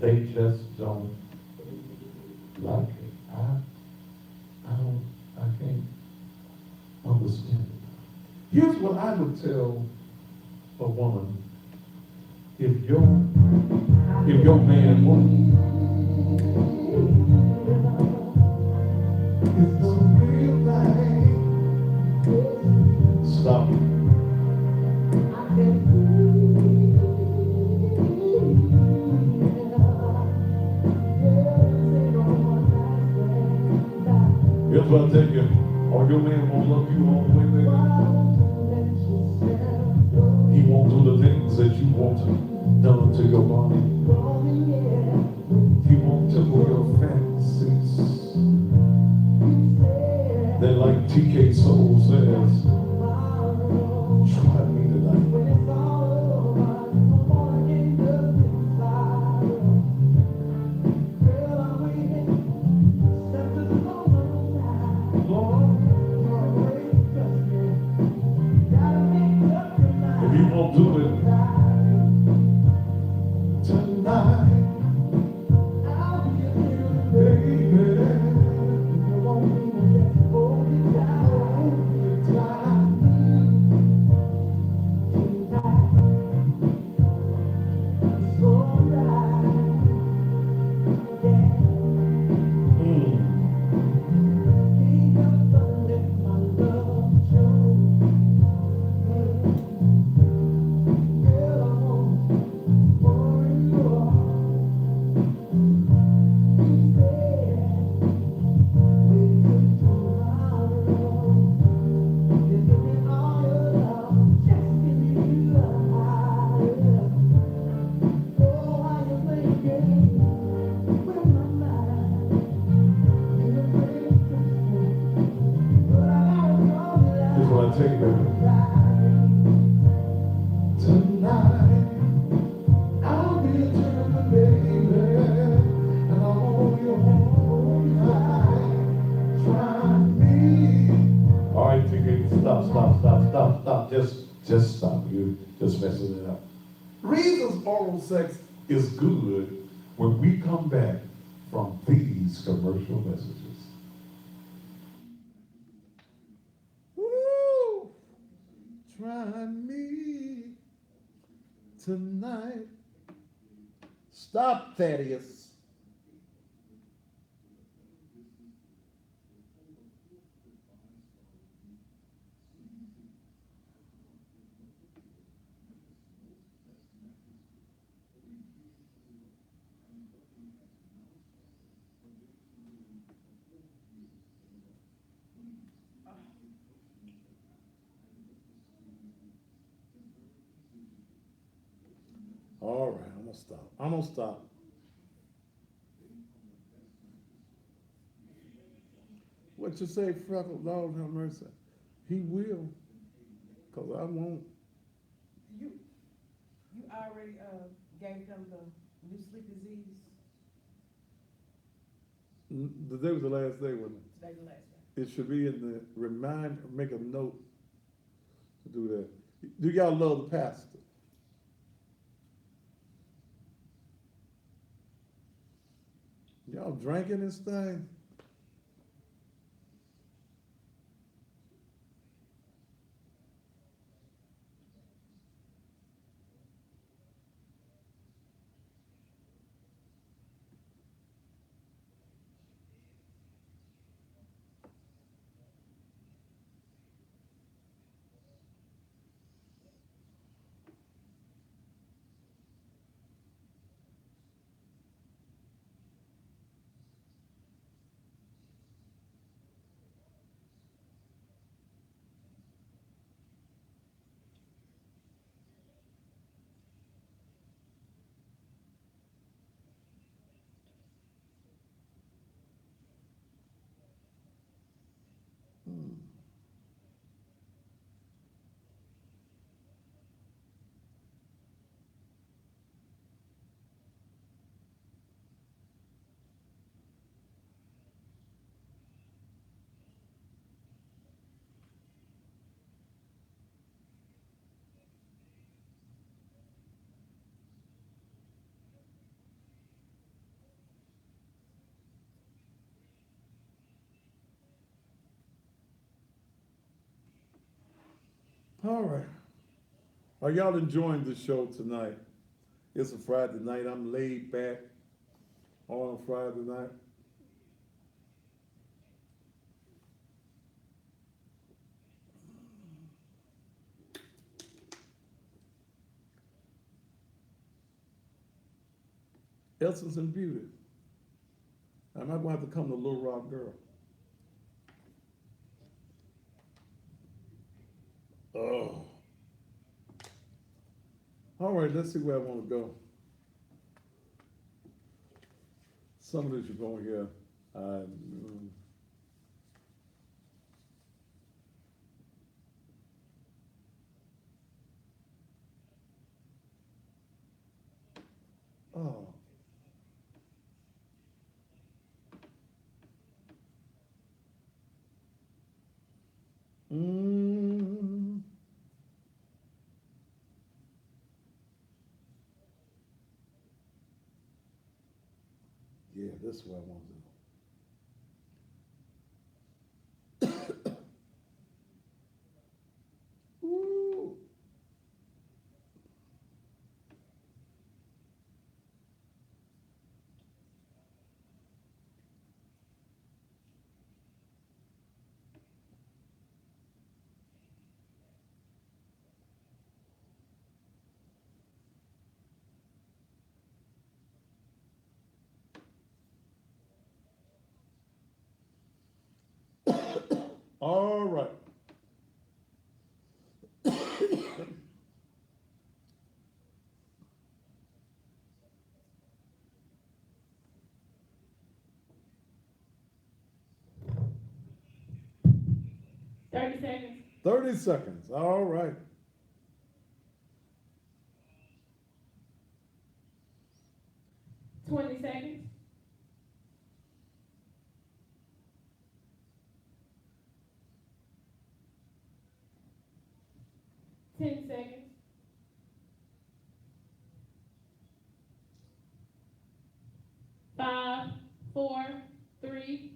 they just don't like it. I can't understand it. Here's what I would tell a woman if your man won't. It's a real thing. Stop it. Here's what I tell you, or your man won't love you all the way, baby. He won't do the things that you want done to your body. He won't tickle your fantasies. Then like TK Soul says, try me tonight. If you won't do it tonight, Just stop. You just messing it up. Reasons oral sex is good when we come back from these commercial messages. Woo! Try me tonight. Stop, Thaddeus. All right, I'm gonna stop. I'm gonna stop. What you say, Freckle? Lord have mercy. He will, cause I won't. You already, gave them the new sleep disease, Today was the last day, wasn't it? today the last day. It should be in the make a note to do that. Do y'all love the pastor? Y'all drinking this thing? All right. Are y'all enjoying the show tonight? It's a Friday night. I'm laid back on a Friday night. Essence and Beauty. I might have to come to Little Rock Girl. Oh. All right, let's see where I want to go. Some of this you're going here. Oh. Mm. Yeah, this is what I want to do. Woo. All right. Thirty seconds. 30 seconds. All right. $20 seconds. 10 10 seconds. Five, four, three,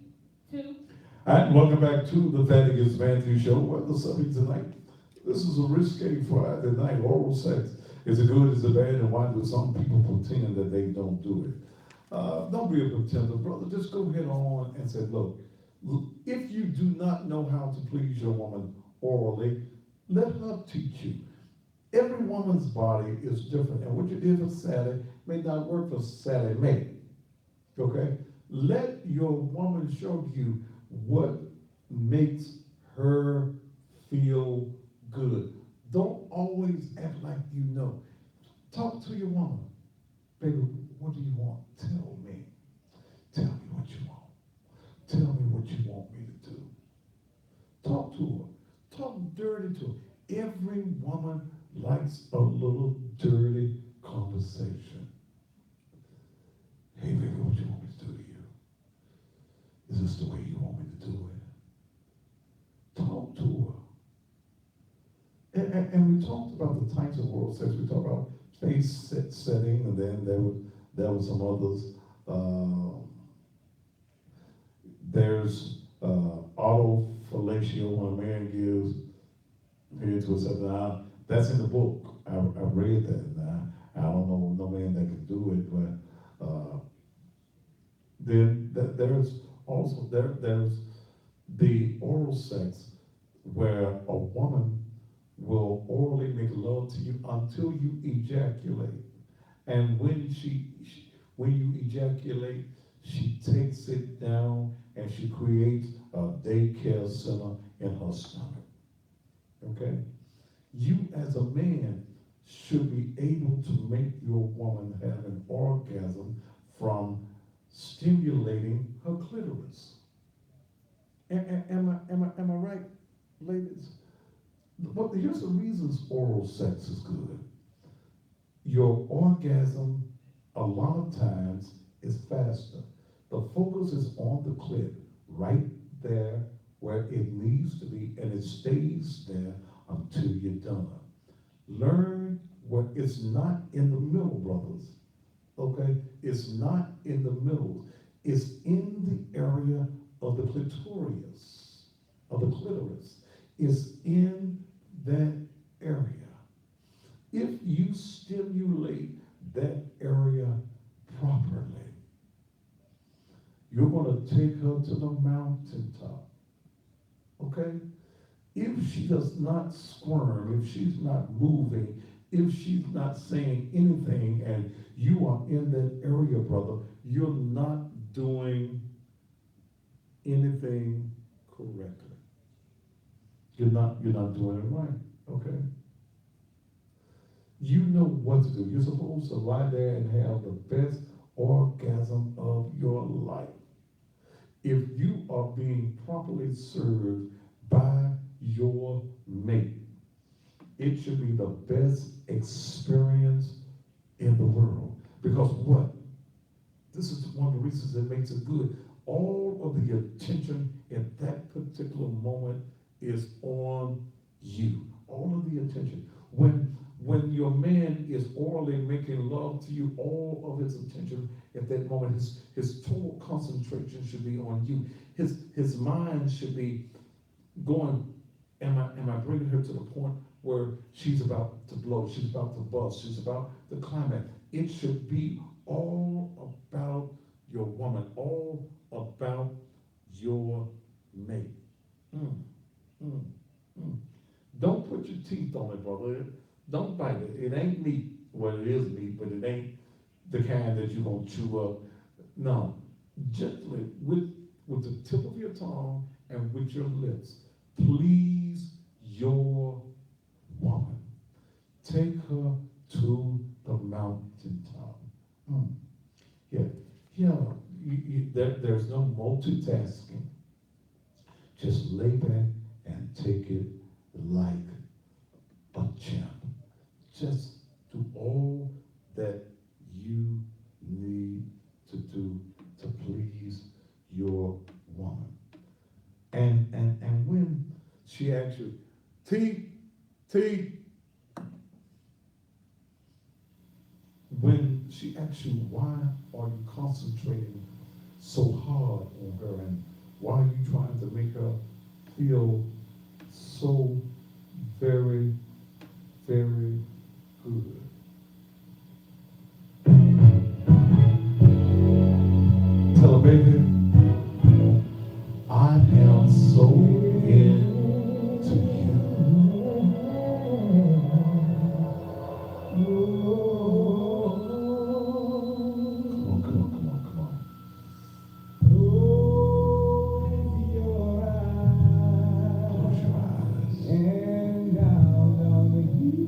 two. And welcome back to the Thaddeus Matthew Show. Well, the subject tonight, this is a risque Friday night. Oral sex. Is it good, is it bad, and why do some people pretend that they don't do it? Don't be a pretender, brother. Just go head on and say, look, if you do not know how to please your woman orally, let her teach you. Every woman's body is different, and what you did for Sally may not work for Sally Mae. Okay? Let your woman show you what makes her feel good. Don't always act like you know. Talk to your woman. Baby, what do you want? Tell me. Tell me what you want. Tell me what you want me to do. Talk to her. Talk dirty to her. Every woman likes a little dirty conversation. Hey, baby, what you want me to do to you? Is this the way you want me to do it? Talk to her. And we talked about the types of oral sex. We talked about face setting, and then there were some others. There's autofellatio when a man gives head to a certain. Now, that's in the book. I read that. Now, I don't know no man that can do it, but then there's also there's the oral sex where a woman will orally make love to you until you ejaculate. And when you ejaculate, she takes it down and she creates a daycare center in her stomach. Okay? You as a man should be able to make your woman have an orgasm from stimulating her clitoris. Am I right, ladies? But here's the reasons oral sex is good. Your orgasm, a lot of times, is faster. The focus is on the clit, right there where it needs to be, and it stays there until you're done. Learn what it's not in the middle, brothers. Okay? It's not in the middle. It's in the area of the clitoris, of the clitoris. It's in that area. If you stimulate that area properly, you're going to take her to the mountaintop. Okay? If she does not squirm, if she's not moving, if she's not saying anything, and you are in that area, brother, you're not doing anything correctly. You're not doing it right, okay? You know what to do. You're supposed to lie there and have the best orgasm of your life. If you are being properly served by your mate, it should be the best experience in the world. Because what? This is one of the reasons that makes it good. All of the attention in that particular moment is on you. All of the attention. When your man is orally making love to you, all of his attention at that moment, his total concentration should be on you. His mind should be going, am I bringing her to the point where she's about to blow, she's about to bust, she's about to climax. It should be all about your woman, all about your mate. Don't put your teeth on it, brother. Don't bite it. It ain't meat. Well, it is meat, but it ain't the kind that you're going to chew up. No. Gently, with the tip of your tongue and with your lips, please your woman. Take her to the mountaintop. There's no multitasking. Just lay back and take it like a champ. Just do all that you need to do to please your woman. And when she asks you, T, she asks you, why are you concentrating so hard on her, and why are you trying to make her feel so very, very good? Tell her, baby, I am so into you. Come on. Close your eyes. And I'll love you.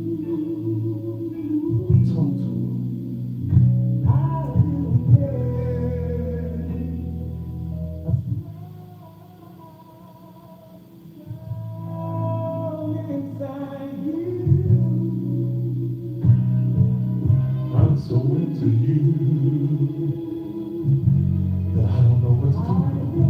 Talk to her. I will inside you. I'm so into you that I don't know what to do.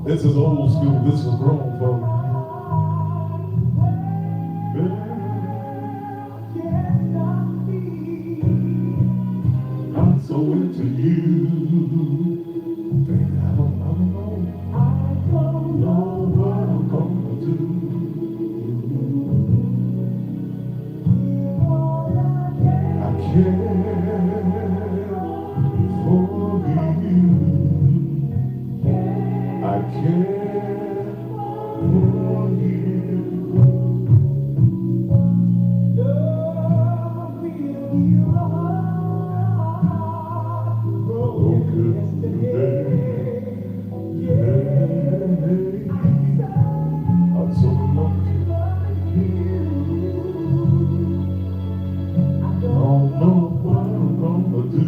This is old school, this is grown folks. I'm so into you. Baby, I don't know. I don't know what I'm gonna do. I care for you. I care for you. Love will be broken yesterday. Yeah. I'm so in love with you. I don't know what I'm gonna do.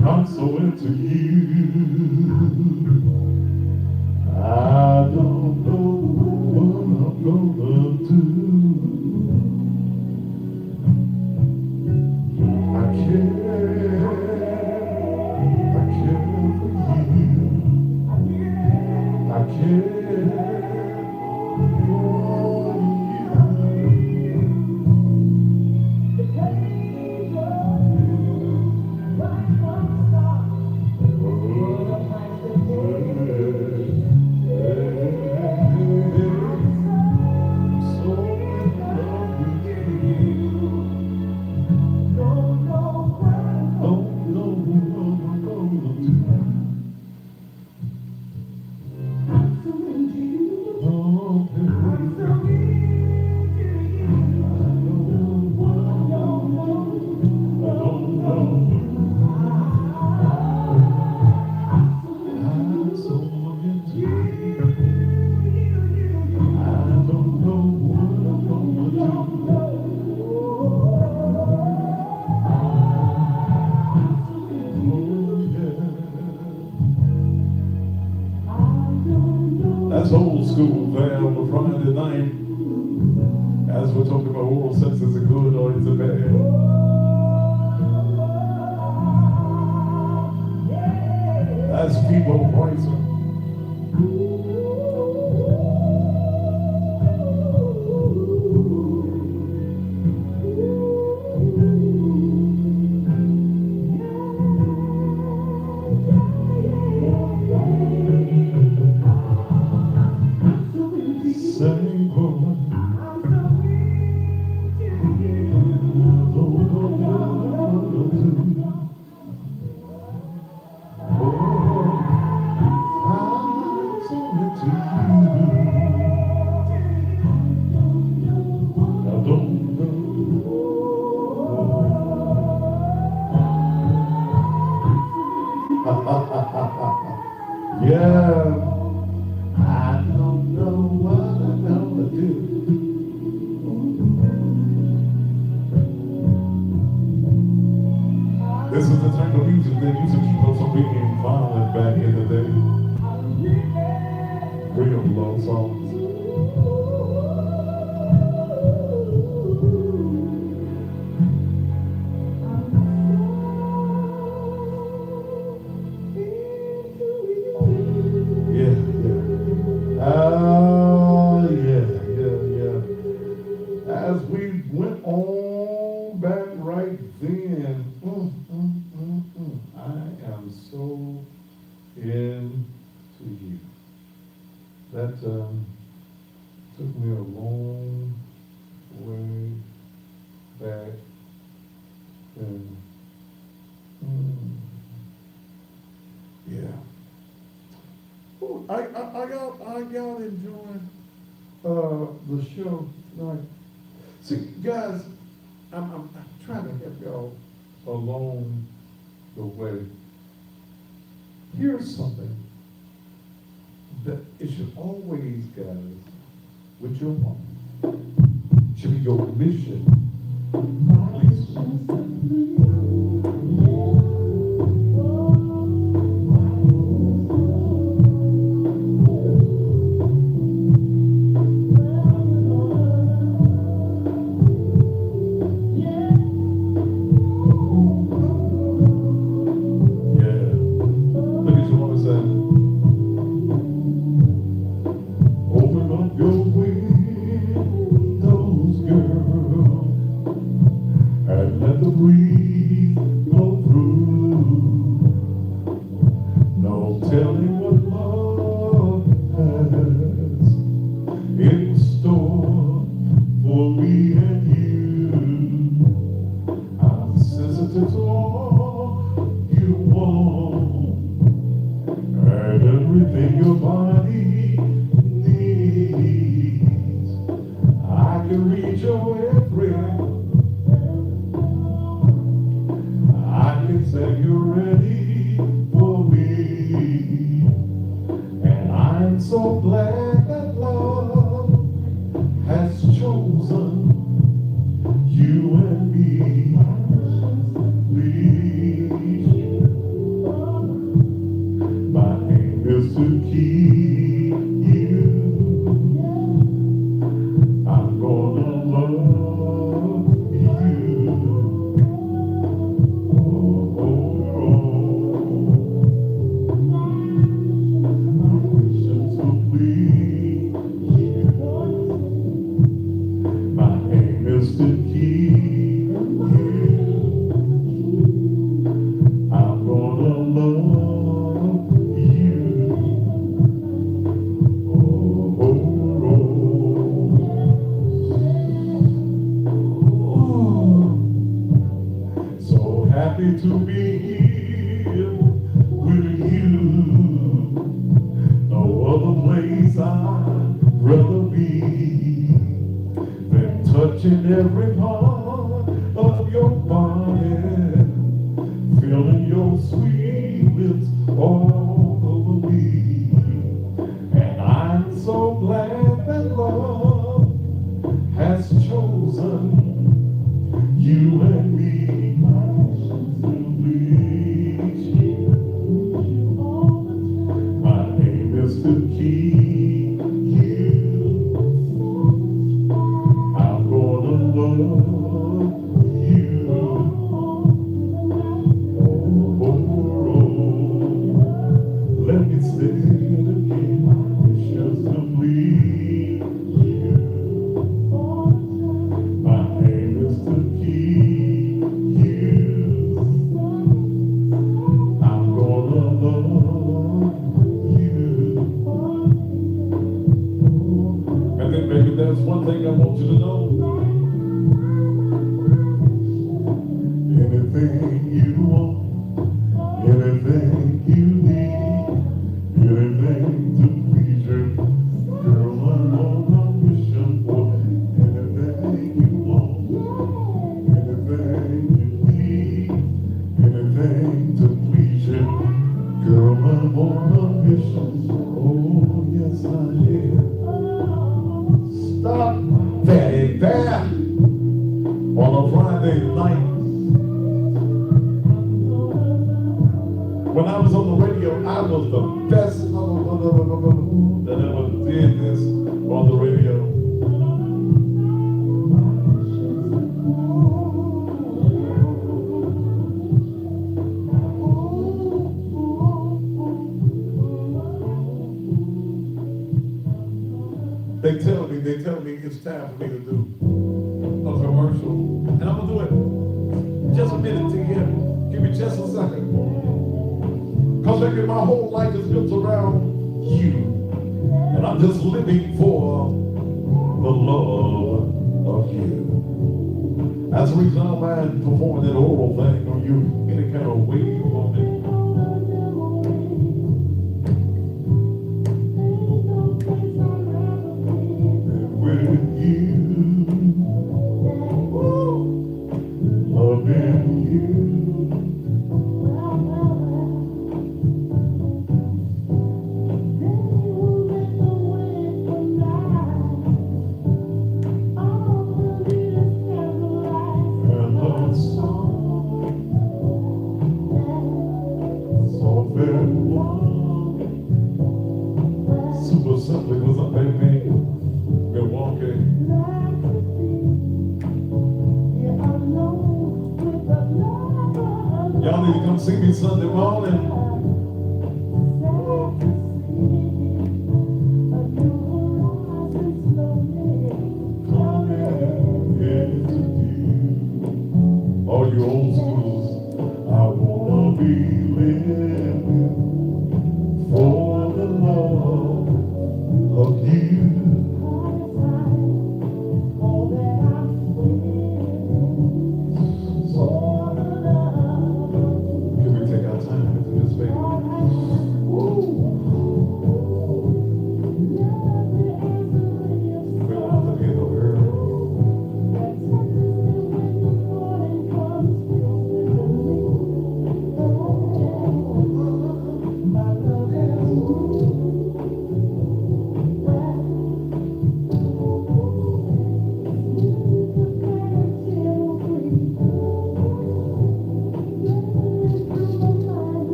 I'm so into you. I don't know what I'm gonna do. I care for you. I care for That's old school, fam, for Friday night. As we're talking about oral sex, is it good or is it bad? That's people poison. Same woman. that used to keep us from being violent back in the day. Real love songs. As we went on back right then, I am so into you. That took me a long way back then. Yeah. Ooh, I got enjoying the show tonight. See, guys, I'm trying to help y'all along the way. Here's something that it should always, guys, with your woman, should be your mission. Please. So glad that love has chosen you and me. Please, my aim is to keep you. I'm gonna love you. Oh, oh, oh. Happy to be here with you. No other place I'd rather be than touching every part of your body, feeling your sweet lips all over me. And I'm so glad that love has chosen you and me. To keep you, I'm gonna love you. Oh, oh, oh. Let me say it again, it's just to please you. My aim is to keep you. I'm gonna love you. And then, baby, there's one thing I want you to know. Anything you want, anything you need, anything to please you, girl, I'm on a mission for anything you want, anything you need, anything to please you, girl, I'm on a mission. Oh, yes, I am. Stop there on a Friday night. When I was on the radio, I was the best that ever did this on the radio. They tell me it's time for me to do a commercial. And I'm gonna do it. Just a minute, TM. Give me just a second. Cause baby, my whole life is built around you. And I'm just living for the love of you. That's the reason I don't mind performing that oral thing on you any kind of way you want it. With you, loving you. And the song, so very warm. Super simply was up in me. Milwaukee. Y'all need to come see me Sunday morning. All you old schools, I wanna be living for the love of you.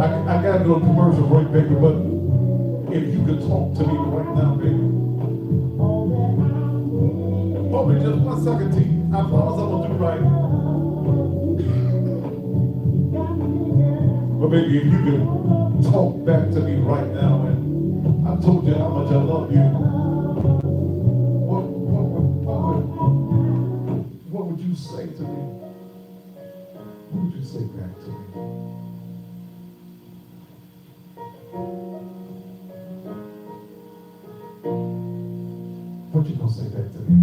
I gotta do a commercial break, baby, but if you could talk to me right now, baby. Hold me just 1 second, T. I promise I'm gonna do right. But baby, if you could talk back to me right now, and I told you how much I love you. What would you say to me? What would you say back to me? What you gonna say back to me?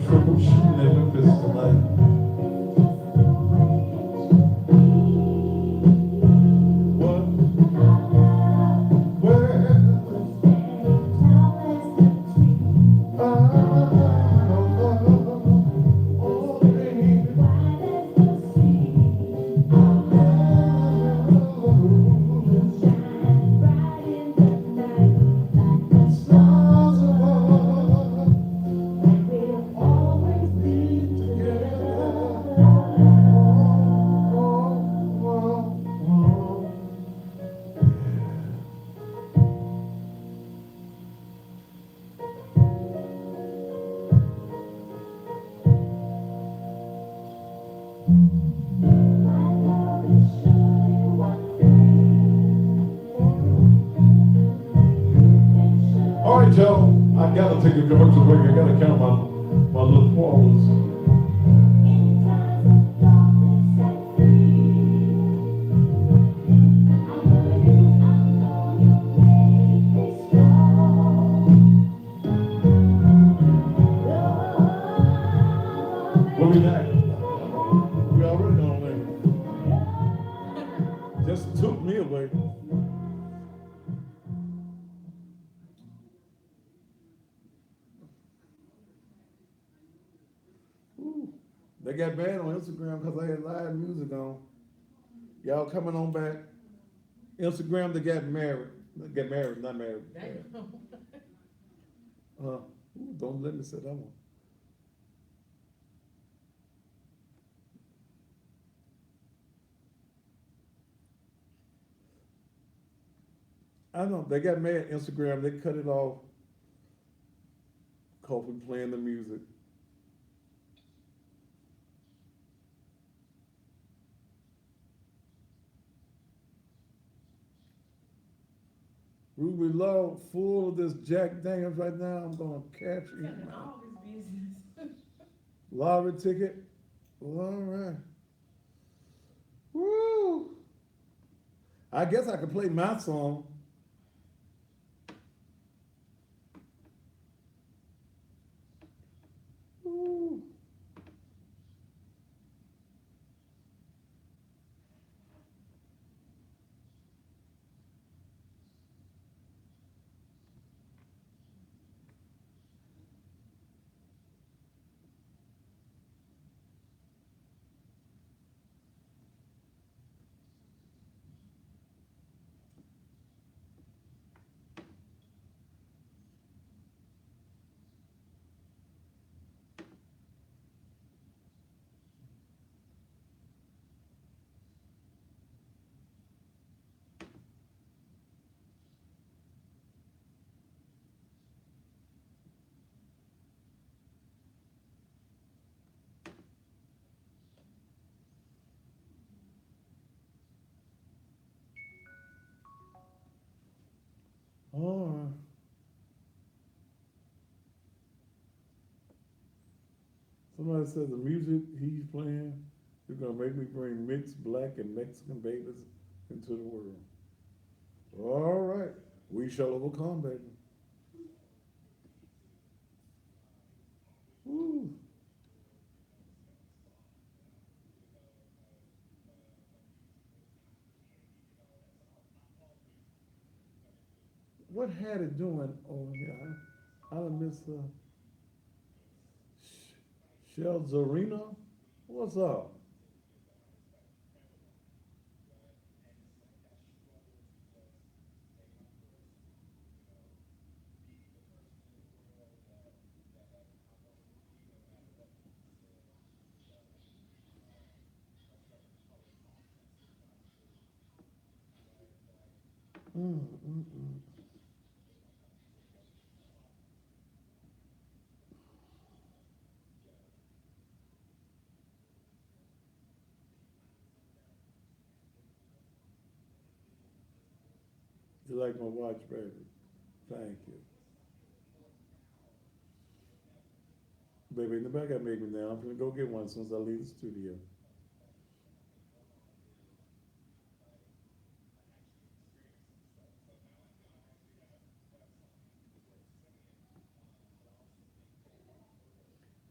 Triple I gotta take a commercial break. I gotta count my little quarters. We'll be back. We already gone there. Just took me away. Ooh, they got bad on Instagram because I had live music on. Y'all coming on back. Instagram, they got married. They got married, not married. Ooh, don't let me say that one. I know, they got mad Instagram, they cut it off. Cause we playing the music. Ruby Law, full of this Jack Daniels right now, I'm gonna catch you. All this business. Lottery ticket, all right. Woo! I guess I could play my song. Woo. All right. Somebody said the music he's playing is gonna make me bring mixed black and Mexican babies into the world. All right, we shall overcome, baby. Woo. What had it doing over here? I done miss Shell Zarina. What's up? Mm, mm, mm. You like my watch, baby? Thank you. Baby, in the back I made me now. I'm gonna go get one as soon as I leave the studio.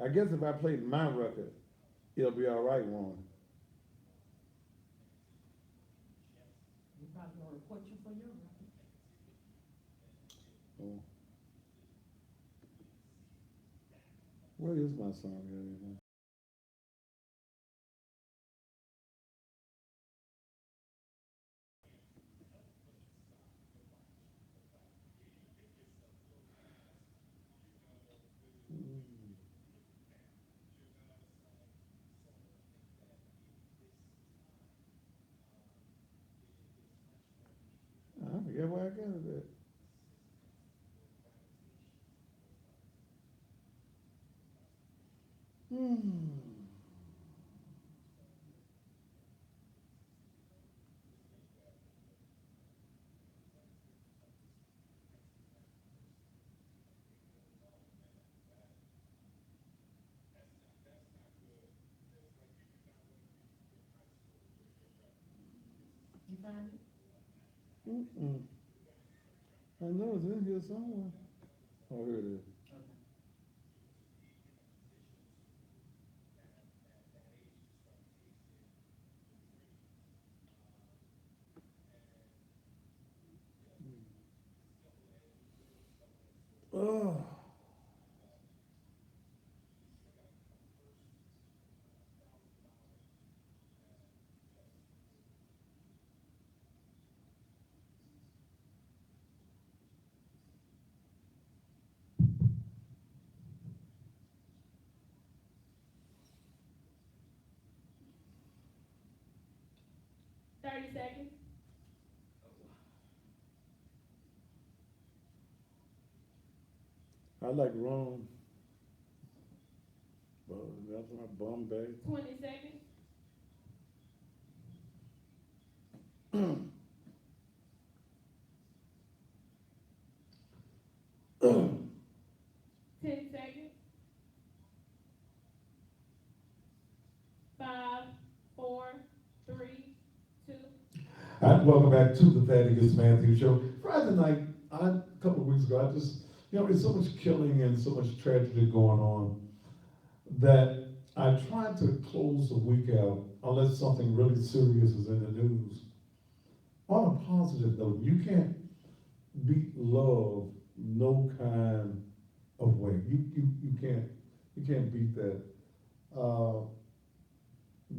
I guess if I played my record, it'll be all right, Ron. We probably gonna report you for your record. Oh. Where is my song at, anyway? I forget where I got it at. Hmm. find it? I know it's in here somewhere. Oh, here it is. Oh. Seconds. I like Rome. That's my Bombay. 20 seconds. Ten seconds. 5, 4, 3, 2. And welcome back to the Thaddeus Matthews Show. Friday night, a couple of weeks ago, I just, there's so much killing and so much tragedy going on that I tried to close the week out unless something really serious is in the news. On a positive note, you can't beat love no kind of way. You can't beat that.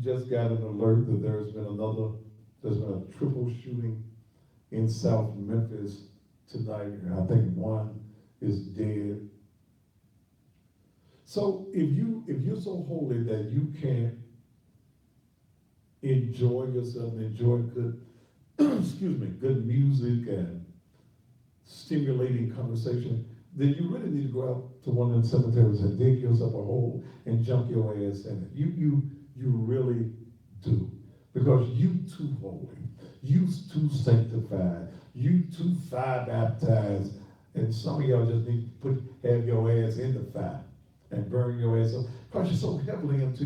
Just got an alert that there's been a triple shooting in South Memphis tonight, and I think one is dead. So if you're so holy that you can't enjoy yourself and enjoy good, good music and stimulating conversation, then you really need to go out to one of them cemeteries and dig yourself a hole and jump your ass in it. You really do. Because you too holy, you too sanctified, you too fire baptized, and some of y'all just need to have your ass in the fire and burn your ass up because you're so heavily into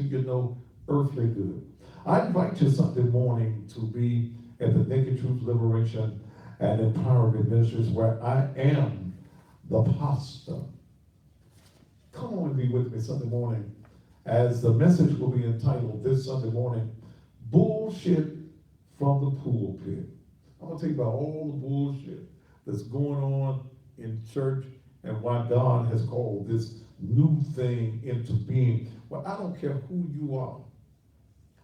earthly good. I invite you Sunday morning to be at the Naked Truth Liberation and Empowerment Ministries where I am the pastor. Come on and be with me Sunday morning as the message will be entitled this Sunday morning, Bullshit from the Pulpit. I'm going to tell you about all the bullshit that's going on in church and why God has called this new thing into being. Well, I don't care who you are.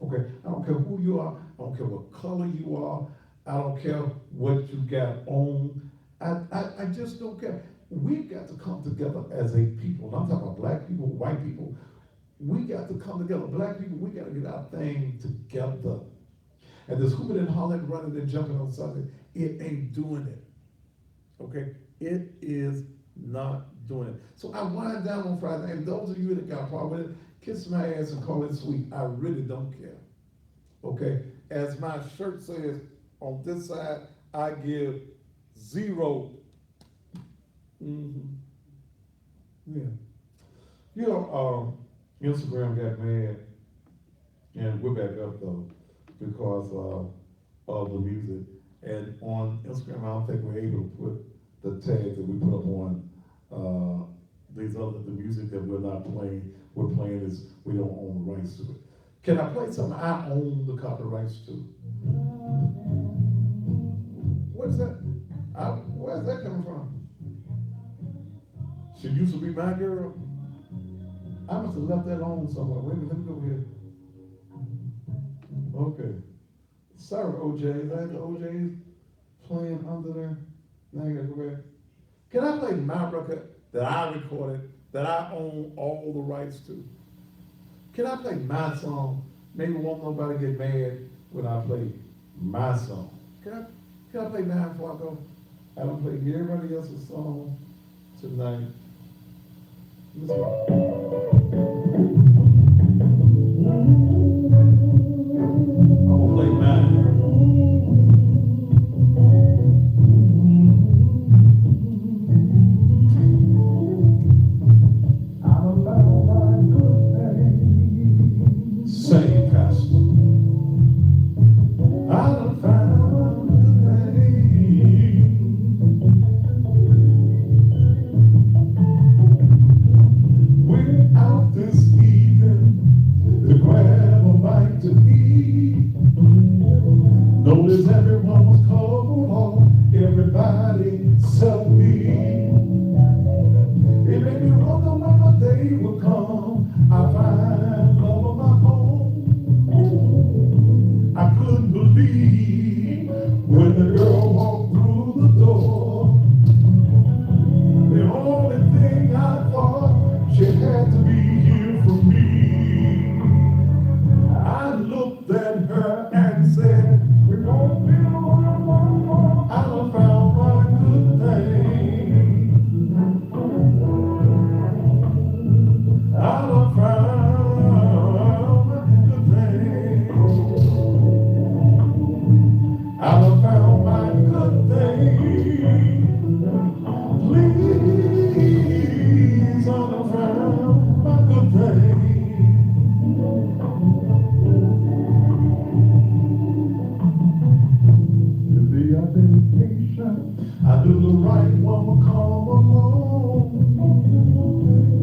Okay? I don't care who you are. I don't care what color you are. I don't care what you got on. I just don't care. We've got to come together as a people. And I'm talking about black people, white people. We got to come together. Black people, we got to get our thing together. And this hooping and hollering, running and jumping on Sunday, it ain't doing it. Okay? It is not doing it. So I wind down on Friday, and those of you that got a problem with it, kiss my ass and call it sweet. I really don't care. Okay? As my shirt says on this side, I give 0. Yeah. Instagram got mad, and we're back up though, because of the music. And on Instagram, I don't think we're able to put the tag that we put up on the music that we're not playing. We're playing is we don't own the rights to it. Can I play something I own the copyrights to? What's that? Where's that coming from? She used to be my girl. I must have left that on somewhere. Wait a minute, let me go here. Okay. Sorry, OJ. I had the OJs playing under there. Now you gotta go back. Can I play my record that I recorded, that I own all the rights to? Can I play my song? Maybe won't nobody get mad when I play my song. Can I play mine before I go? I don't play everybody else's song tonight. Let's go. I'm gonna play mine. Sing, Pastor. I done found I knew the right one would come along.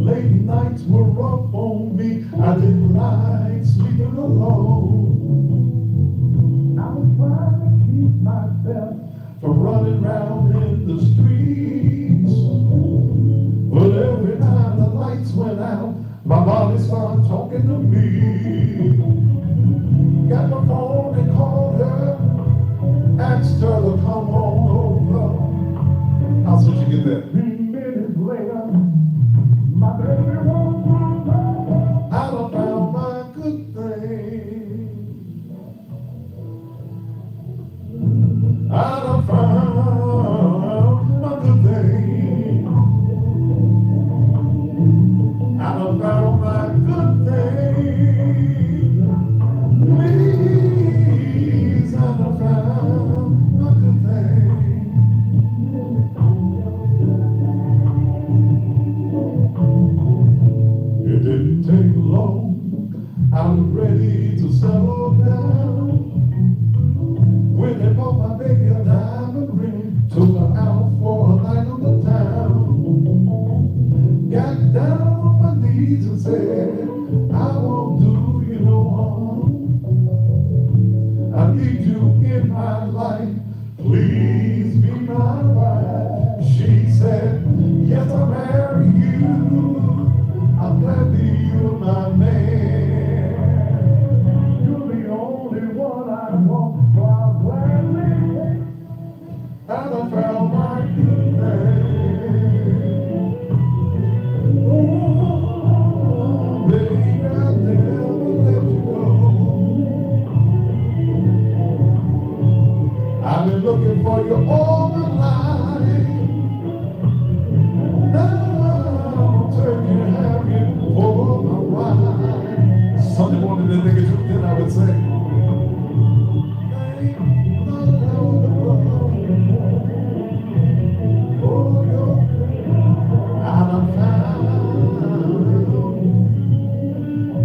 Late nights were rough on me. I didn't like sleeping alone. I was trying to keep myself from running round in the streets. But every time the lights went out, my body started talking to me. Got the phone and called her, asked her to come on over. How soon did you get that? 3 minutes later, my baby won't come over. I done found my good thing. I done found my good thing. I done found my good thing. Please, I done found my good thing. It didn't take long. I was ready to settle down. When they bought my baby a diamond ring, took her out for a night on the town. Got down on my knees and said, I won't do you no harm. I need you in my life, please be my wife. She said, yes, I'll marry you. I'm glad that you're my man. You're the only one I want, so I'll gladly. I done found my good thing. Oh, baby, I'll never let you go. I've been looking for you all my life. Now I'm taking have you for my ride. Sunday morning, then they get you, then I would say,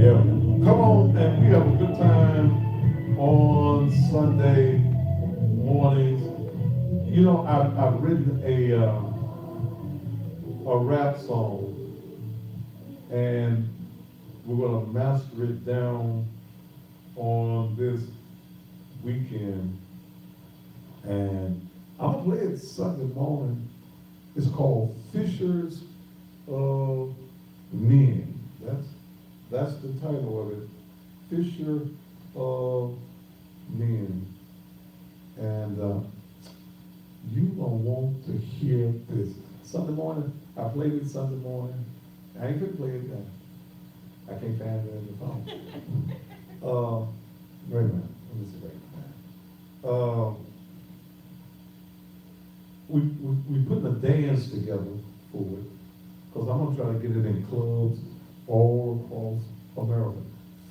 yeah, come on and we have a good time on Sunday mornings. You know, I've written a rap song, and we're gonna master it down on this weekend. And I'm gonna play it Sunday morning. It's called Fishers of Men. That's the title of it. Fisher of Men. And you gonna want to hear this. Sunday morning, I played it Sunday morning. I ain't gonna play it now. I can't find it in the phone. Wait a minute, let me see right now. We putting a dance together for it, because I'm gonna try to get it in clubs all across America.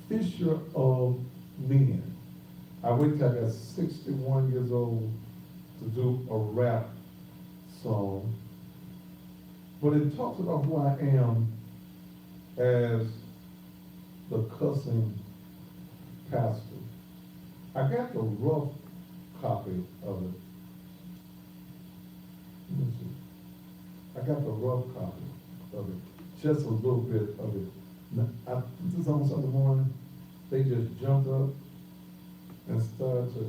Fisher of Men. I waited till I got 61 years old to do a rap song. But it talks about who I am as the cussing pastor. I got the rough copy of it. Let me see. I got the rough copy of it. Just a little bit of it. This on Sunday morning, they just jumped up and started to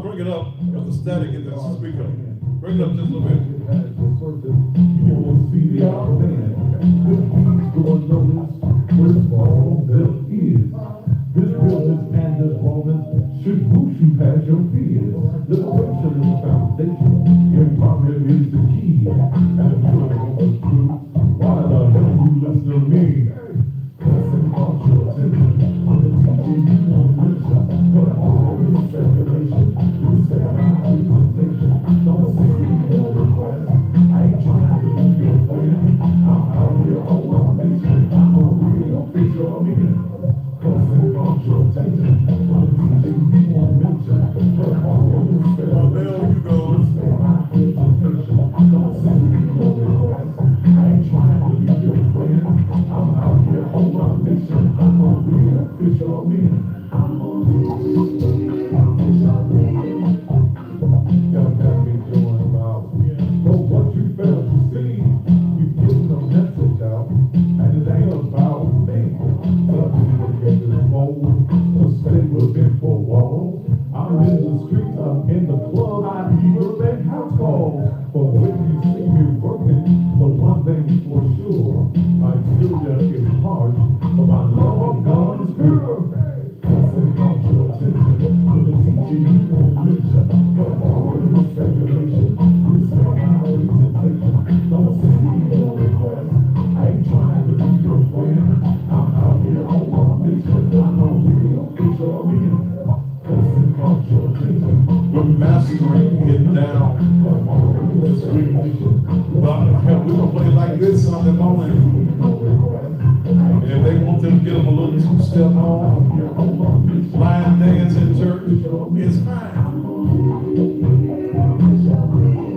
bring it up, because the static in this speaker. Bring it up just a little bit. You won't see the outland. Going notice where the ball belt is. This business and this Romans should boost you past your fears. Liberation is the foundation. Empowerment is the key. And I'm trying to go through. Why the hell you listen to me? Cussing off your attention. I'm the teaching you on mission. But all in speculation. You say I'm not presentation. Don't say But we're gonna play like this Sunday morning. And if they want them to get them a little two-step on, line dance in church, it's fine.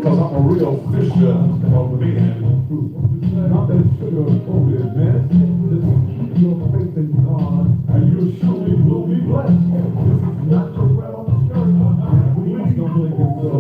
Cause I'm a real fisher of men. Not that sugar coated, man. Just keep your faith in God, and you surely will be blessed. This is not your red on the shirt. Please don't think it's so.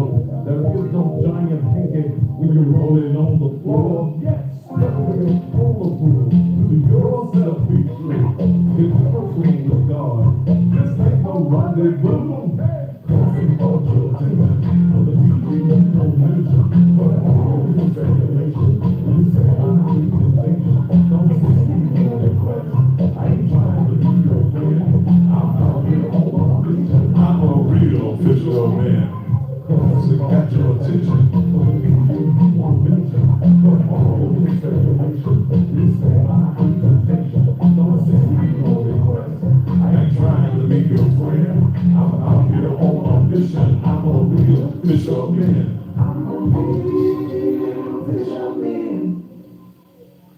There is no giant pancake when you're rolling on the floor. Yes, you're full of rules. Do yourself be true. It's personal with God. This ain't no rendezvous. Crossing all your attention. For the teaching of no mention. But all the speculation. You say I'm reading things. Don't see no request. I ain't trying to be your friend. I'm out here all on mission. I'm a real official man. Crossing got your attention. For the teaching of no mention. But all the speculation. You say I'm reading things. Don't see no request. I ain't trying to be your friend. I'm out here on a mission. I'm a real official man. I'm a real official man.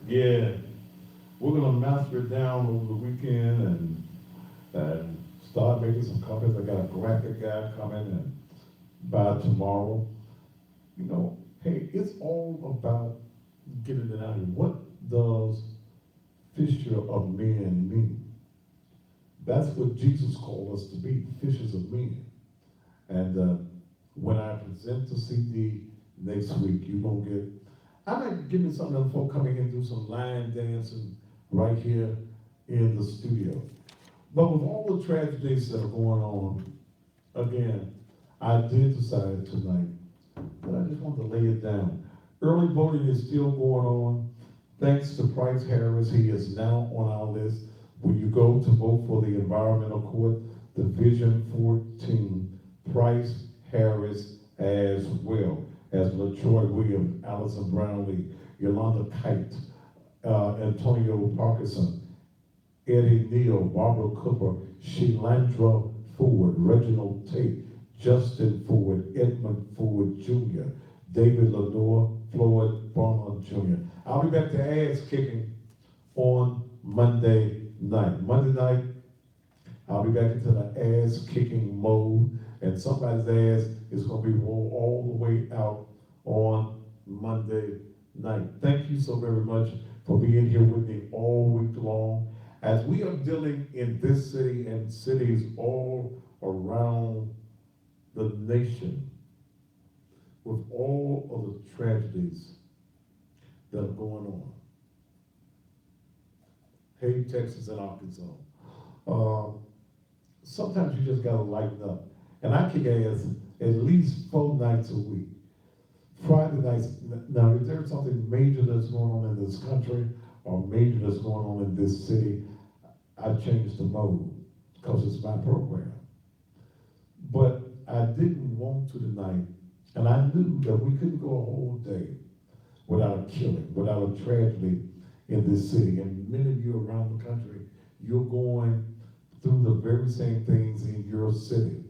Yeah, we're gonna master it down over the weekend and start making some copies. I got a graphic guy coming and by tomorrow. You know, hey, it's all about getting it out here. What does fisher of men mean? That's what Jesus called us to be, fishers of men. And when I present the CD next week, you're gonna get, I might give me some of them folk coming in and do some line dancing right here in the studio. But with all the tragedies that are going on, again, I did decide tonight that I just want to lay it down. Early voting is still going on. Thanks to Price Harris, he is now on our list. When you go to vote for the Environmental Court, Division 14, Price Harris as well as LaTroy Williams, Allison Brownlee, Yolanda Kite, Antonio Parkinson, Eddie Neal, Barbara Cooper, Shelandra Ford, Reginald Tate, Justin Ford, Edmund Ford Jr., David Lenore, Floyd Barnum Jr. I'll be back to ass kicking on Monday night. Monday night, I'll be back into the ass kicking mode, and somebody's ass is going to be rolled all the way out on Monday night. Thank you so very much for being here with me all week long. As we are dealing in this city and cities all around the nation with all of the tragedies that are going on. Hey, Texas and Arkansas. Sometimes you just gotta lighten up. And I kick ass at least 4 nights a week. Friday nights, now if there's something major that's going on in this country or major that's going on in this city, I change the mode because it's my program. But I didn't want to tonight, and I knew that we couldn't go a whole day without a killing, without a tragedy in this city. And many of you around the country, you're going through the very same things in your city.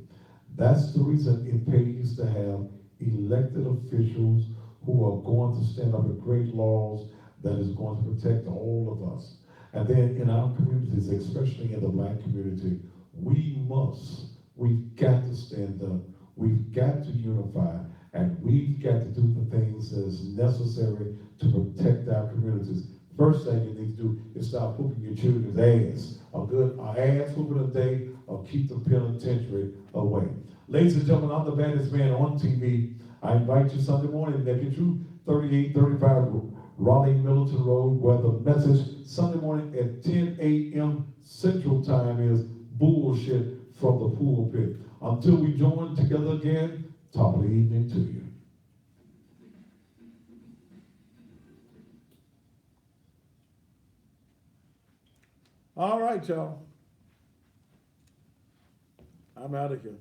That's the reason it pays to have elected officials who are going to stand up with great laws that is going to protect all of us. And then in our communities, especially in the Black community, we've got to stand up, we've got to unify, and we've got to do the things that is necessary to protect our communities. First thing you need to do is stop whooping your children's ass. An ass whooping a day or keep the penitentiary away. Ladies and gentlemen, I'm the baddest man on TV. I invite you Sunday morning to get you 3835 Raleigh Milton Road, where the message Sunday morning at 10 a.m. Central Time is bullshit from the pulpit. Until we join together again, top of the evening to you. All right, y'all. I'm out of here.